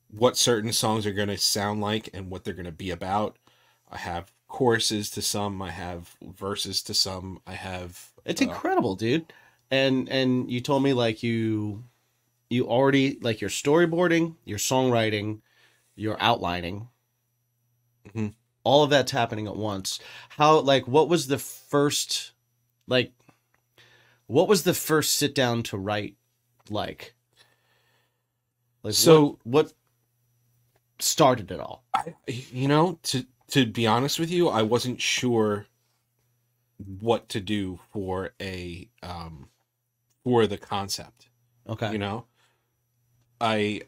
what certain songs are going to sound like and what they're going to be about. I have choruses to some. I have verses to some. I have. It's incredible, dude. And you told me like you already like your storyboarding, your songwriting, your outlining. All of that's happening at once. How what was the first sit down to write like? So what started it all? To be honest with you, I wasn't sure what to do for the concept. Okay. I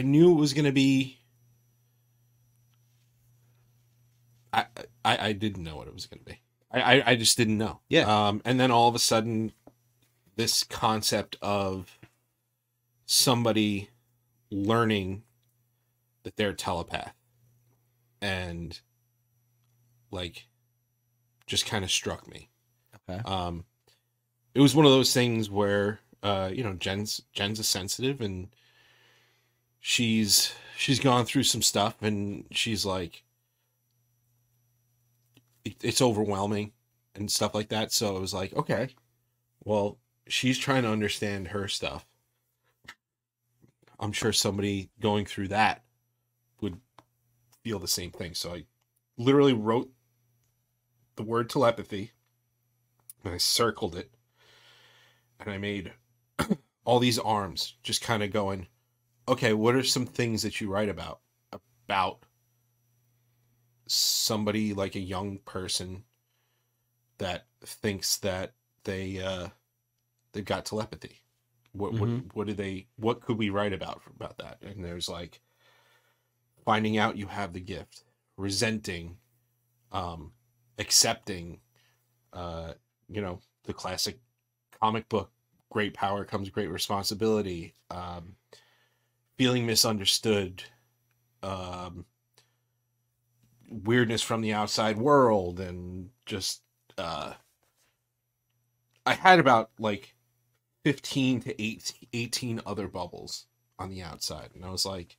knew it was going to be. I didn't know what it was going to be. I just didn't know. Yeah. And then all of a sudden, this concept of somebody learning that they're a telepath and just kind of struck me. Okay. It was one of those things where Jen's a sensitive, and she's gone through some stuff, and she's like, it's overwhelming and stuff like that. So it was like, okay, well, she's trying to understand her stuff. I'm sure somebody going through that would feel the same thing. So I literally wrote the word telepathy and I circled it, and I made all these arms just kind of going, okay, what are some things that you write about somebody like a young person that thinks that they've got telepathy? What could we write about that? And there's like finding out you have the gift, resenting, accepting, the classic comic book great power comes great responsibility. Feeling misunderstood. Weirdness from the outside world, and just I had about like 15 to 18 other bubbles on the outside, and I was like,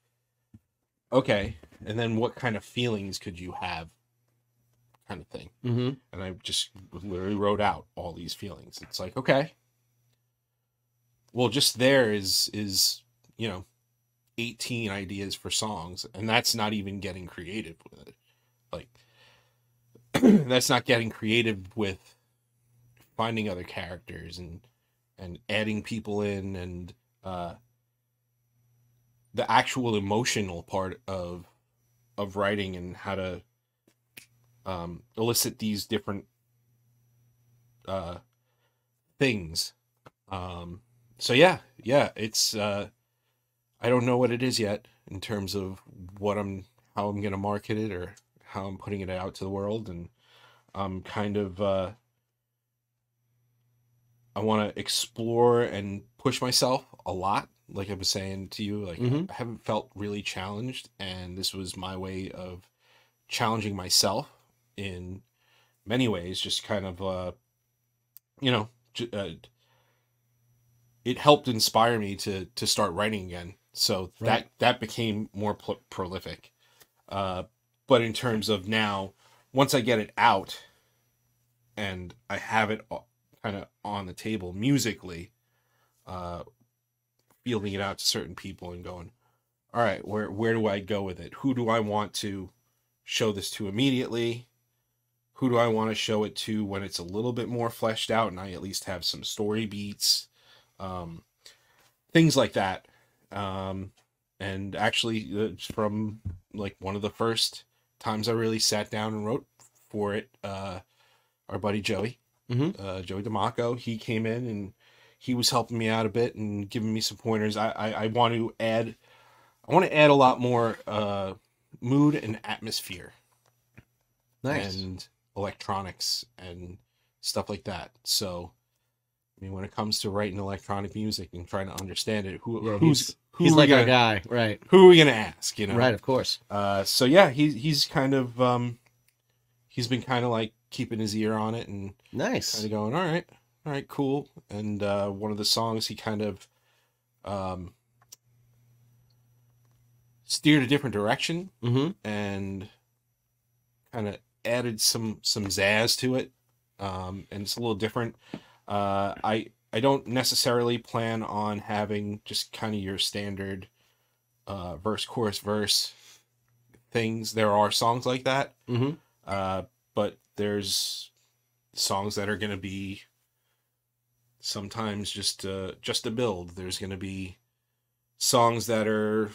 okay, and then what kind of feelings could you have, kind of thing. Mm-hmm. And I just literally wrote out all these feelings. It's like, okay, well, just there is 18 ideas for songs, and that's not even getting creative with it. Like, that's not getting creative with finding other characters and adding people in, and the actual emotional part of writing, and how to elicit these different things. So yeah, it's I don't know what it is yet in terms of how I'm gonna market it, or how I'm putting it out to the world, and I'm kind of I want to explore and push myself a lot. Like I was saying to you, like, I haven't felt really challenged, and this was my way of challenging myself in many ways. Just kind of it helped inspire me to start writing again. So that became more prolific. But in terms of now, once I get it out and I have it kind of on the table musically, fielding it out to certain people and going, all right, where do I go with it? Who do I want to show this to immediately? Who do I want to show it to when it's a little bit more fleshed out and I at least have some story beats? Things like that. And actually, from like one of the first times I really sat down and wrote for it, our buddy Joey, Joey DeMacco, he came in and he was helping me out a bit and giving me some pointers. I want to add a lot more mood and atmosphere. Nice. And electronics and stuff like that. So, I mean, when it comes to writing electronic music and trying to understand it, who's like our guy, right? Who are we gonna ask? Right, of course. So yeah, he's kind of he's been kind of like keeping his ear on it and Nice. kind of going, all right, cool. And one of the songs he kind of steered a different direction and kind of added some zazz to it, and it's a little different. I don't necessarily plan on having just kind of your standard verse, chorus, verse things. There are songs like that, but there's songs that are going to be sometimes just a build. There's going to be songs that are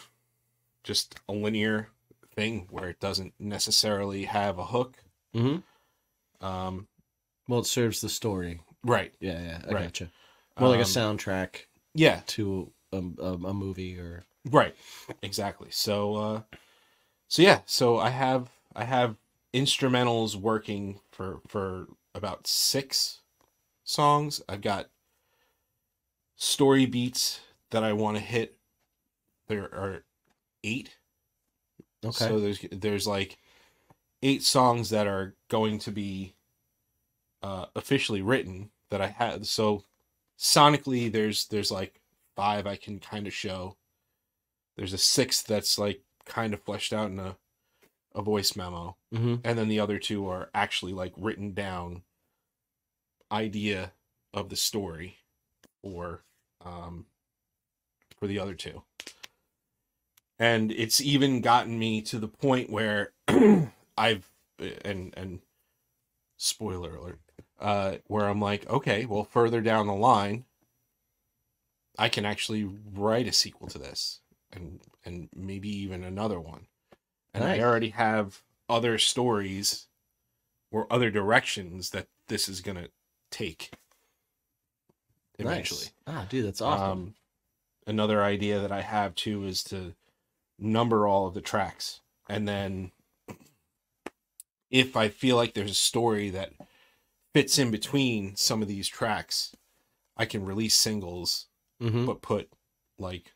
just a linear thing where it doesn't necessarily have a hook. Well, it serves the story. Right. Yeah, I gotcha. More like a soundtrack. Yeah. To a movie or. Right. Exactly. So yeah. So I have instrumentals working for about 6 songs. I've got story beats that I want to hit. There are 8. Okay. So there's like 8 songs that are going to be officially written that I had. So sonically there's like 5 I can kind of show. There's a 6th that's like kind of fleshed out in a voice memo. And then the other 2 are actually like written down idea of the story or for the other 2. And it's even gotten me to the point where I've and spoiler alert, where I'm like, okay, well, further down the line, I can actually write a sequel to this, and maybe even another one. And Nice. I already have other stories or other directions that this is gonna take eventually. Nice. Ah, dude, that's awesome. Another idea that I have too is to number all of the tracks, and then if I feel like there's a story that fits in between some of these tracks, I can release singles, Mm-hmm. but put like,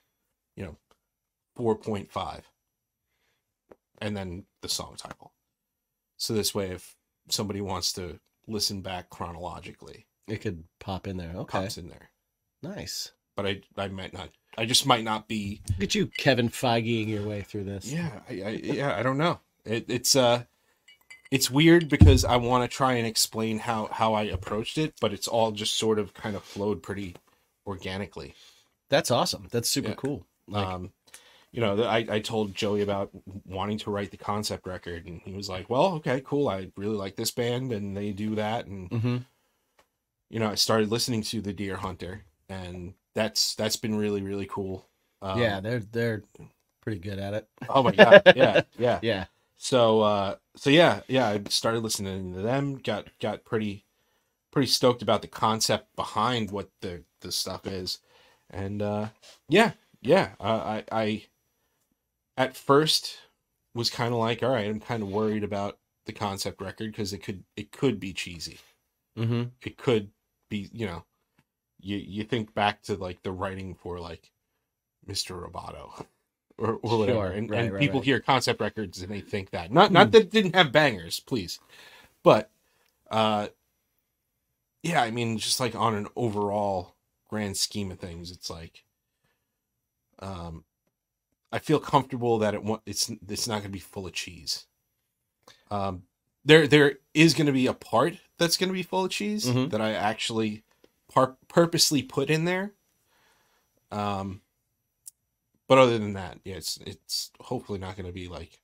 4.5 and then the song title. So this way, if somebody wants to listen back chronologically, It could pop in there. Okay. pops in there. Nice. But I might not. I just might not be. Look at you, Kevin Feigeing your way through this. Yeah, I don't know. It's weird because I want to try and explain how I approached it, but it's all just sort of kind of flowed pretty organically. That's awesome. That's super Yeah. cool. Like, I told Joey about wanting to write the concept record, and he was like, "Well, okay, cool. I really like this band, and they do that." And mm-hmm. I started listening to the Deer Hunter, and that's been really, really cool. Yeah, they're pretty good at it. Oh my god, yeah. Yeah. So yeah, I started listening to them. Got pretty stoked about the concept behind what the stuff is, and I at first was kind of like, all right, I'm kind of worried about the concept record because it could be cheesy. Mm-hmm. It could be, you think back to like the writing for like Mr. Roboto or whatever, Sure. and Right, people right. hear concept records and they think that not that it didn't have bangers, please, but yeah, I mean, just like on an overall grand scheme of things, it's like I feel comfortable that it's not going to be full of cheese. There is going to be a part that's going to be full of cheese Mhm. that I actually purposely put in there. But other than that, yeah, it's hopefully not going to be like,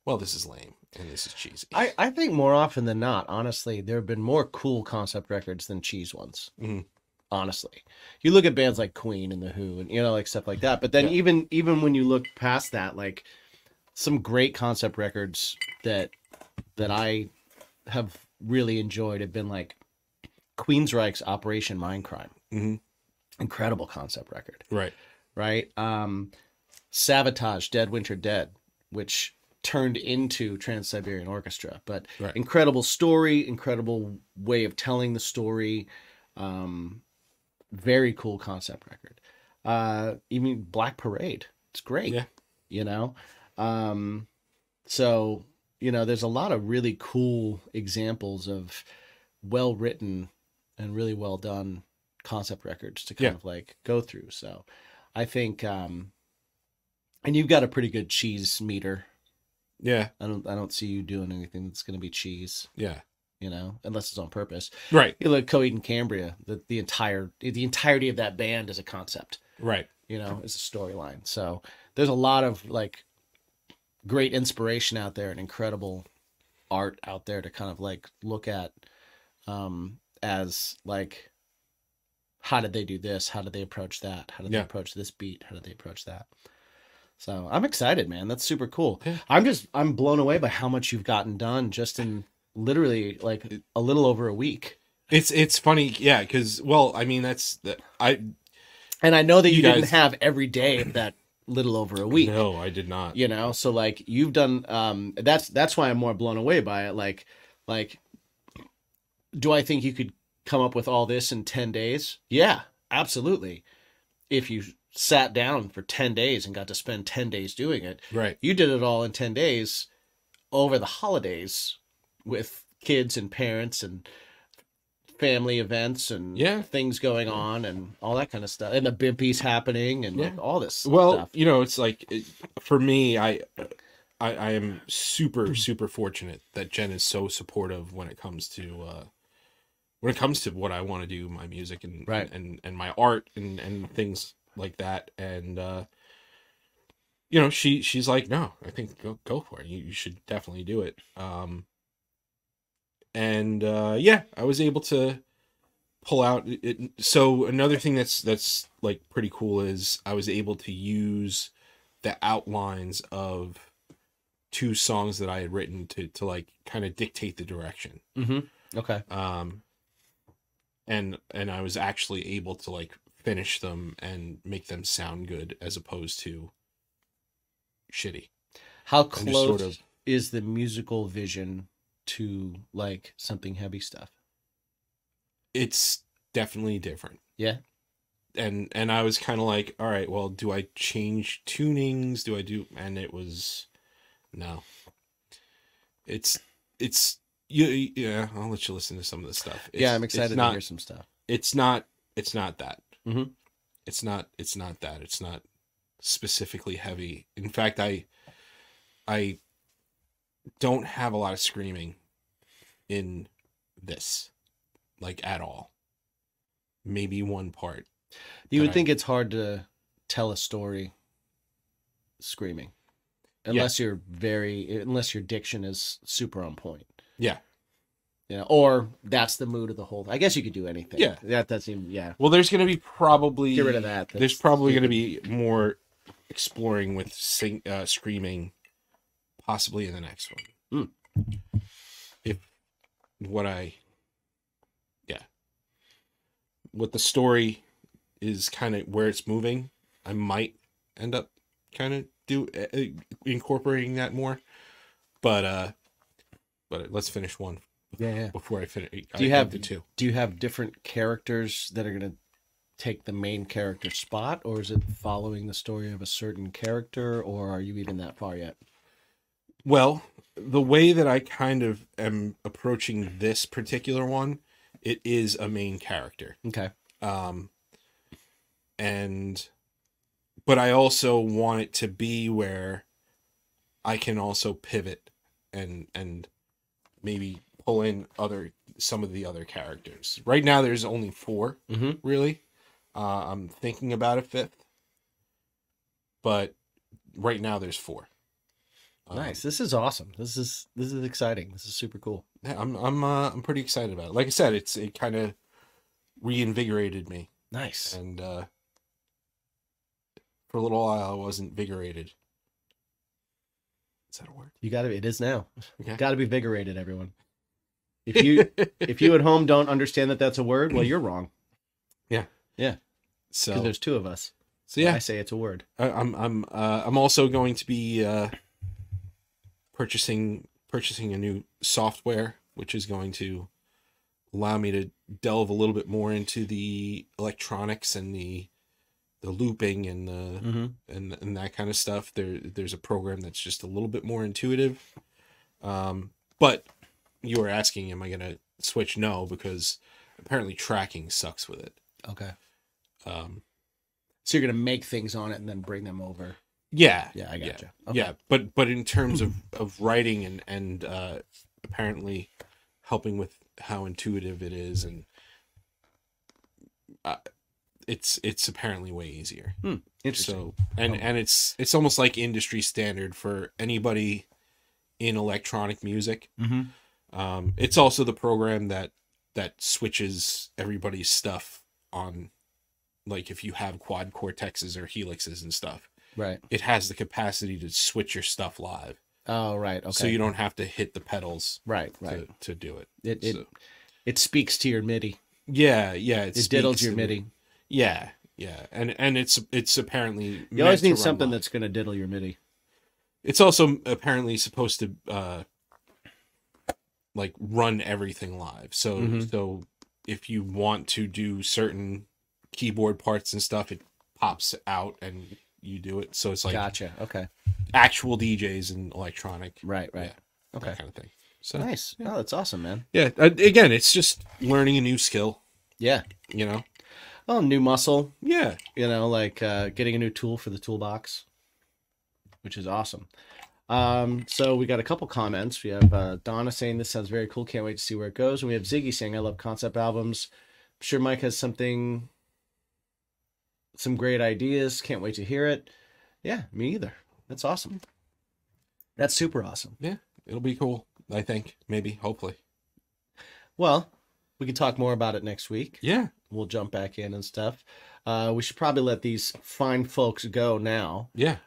well, this is lame and this is cheesy. I think more often than not, honestly, there have been more cool concept records than cheese ones. Mhm. Honestly, you look at bands like Queen and The Who, and like stuff like that. But then Yeah. even when you look past that, like some great concept records that I have really enjoyed have been like Queensryche's Operation Mindcrime. Mm-hmm. Incredible concept record, Right. right? Sabotage, Dead Winter Dead, which turned into Trans-Siberian Orchestra, but Right. incredible story, incredible way of telling the story. Very cool concept record. Even Black Parade, it's great. Yeah. So there's a lot of really cool examples of well written and really well done concept records to kind of like go through. So I think and you've got a pretty good cheese meter. Yeah. I don't see you doing anything that's going to be cheese. Yeah. Unless it's on purpose. Right. You look at Coheed and Cambria, the entirety of that band is a concept. Right. Is a storyline. So there's a lot of like great inspiration out there and incredible art out there to kind of like look at as like, how did they do this? How did they approach that? How did they approach this beat? How did they approach that? So I'm excited, man. That's super cool. Yeah. I'm blown away by how much you've gotten done just in literally like a little over a week. It's funny, yeah, because I mean And I know that you didn't guys have every day of that little over a week. No, I did not. So like you've done that's why I'm more blown away by it. Like do I think you could come up with all this in 10 days? Yeah, absolutely. If you sat down for 10 days and got to spend 10 days doing it. Right. You did it all in 10 days over the holidays with kids and parents and family events and things going on and all that kind of stuff. And the BIMP's happening and like all this stuff. It's like, for me, I am super, super fortunate that Jen is so supportive when it comes to what I want to do, my music and and my art and things like that. And she's like, no, I think go for it. You should definitely do it. I was able to pull out it. So another thing that's like pretty cool is I was able to use the outlines of 2 songs that I had written to like kind of dictate the direction. Mm-hmm. Okay. And I was actually able to like finish them and make them sound good as opposed to shitty. How close is the musical vision to like something heavy stuff? It's definitely different. Yeah. And I was kind of like, all right, well, do I change tunings? And it was, no. It's yeah, I'll let you listen to some of the stuff. I'm excited to hear some stuff. It's not that. Mm-hmm. It's not that. It's not specifically heavy. In fact, I don't have a lot of screaming in this, like, at all. Maybe one part. You would think it's hard to tell a story screaming, unless your diction is super on point. Yeah. Yeah, or that's the mood of the whole. I guess you could do anything. Yeah, that's even. Yeah. Well, there's going to be probably get rid of that. There's probably going to be more exploring with screaming, possibly in the next one. What the story is kind of where it's moving, I might end up kind of incorporating that more. But let's finish one. Yeah. Before I finish, do you have the two? Do you have different characters that are going to take the main character spot, or is it following the story of a certain character, or are you even that far yet? Well, the way that I kind of am approaching this particular one, it is a main character. Okay. But I also want it to be where I can also pivot and maybe pull in some of the other characters. Right now, there's only 4, really. I'm thinking about a 5th, but right now there's 4. Nice. This is awesome. This is exciting. This is super cool. Yeah, I'm pretty excited about it. Like I said, it kind of reinvigorated me. Nice. And for a little while, I wasn't vigorated. Is that a word? It is now. Okay. Got to be vigorated, everyone. If you at home don't understand that that's a word, well, you're wrong. Yeah. Yeah. So because there's 2 of us. So yeah, I say it's a word. I'm also going to be purchasing a new software, which is going to allow me to delve a little bit more into the electronics and the looping and the and that kind of stuff. There's a program that's just a little bit more intuitive. But you were asking, am I going to switch? No, because apparently tracking sucks with it. Okay. So you're going to make things on it and then bring them over. Yeah. Yeah, I gotcha. Yeah. Okay. Yeah. But in terms of writing and apparently helping with how intuitive it is, and it's apparently way easier. Interesting. So and it's almost like industry standard for anybody in electronic music. It's also the program that switches everybody's stuff on, like if you have quad cortexes or helixes and stuff. Right. It has the capacity to switch your stuff live. Oh, right. Okay. So you don't have to hit the pedals. Right. To do it. It speaks to your MIDI. Yeah. It diddles your MIDI. Yeah. And it's apparently you always need something that's going to diddle your MIDI. It's also apparently supposed to like run everything live. So if you want to do certain keyboard parts and stuff, it pops out and you do it. So it's like gotcha. Okay. Actual DJs and electronic. Right. Yeah, Okay. That kind of thing. So nice. Yeah. Oh, that's awesome, man. Yeah. Again, it's just learning a new skill. Yeah. You know. Oh, new muscle. Yeah. You know, like getting a new tool for the toolbox, which is awesome. So we got a couple comments. We have Donna saying this sounds very cool. Can't wait to see where it goes. And we have Ziggy saying I love concept albums. I'm sure Mike has some great ideas. Can't wait to hear it. Yeah, me either. That's awesome. That's super awesome. Yeah, it'll be cool. I think maybe, hopefully. Well, we can talk more about it next week. Yeah, we'll jump back in and stuff. We should probably let these fine folks go now. Yeah.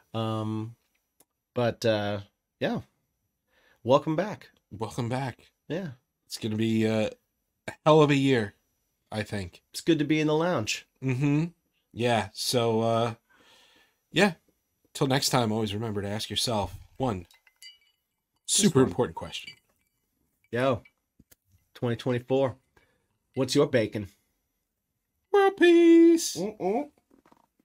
But yeah, welcome back. Welcome back. Yeah, it's gonna be a hell of a year, I think. It's good to be in the lounge. Yeah. So yeah. Till next time, always remember to ask yourself one super important question. Yo, 2024. What's your bacon? World peace. Mm-mm.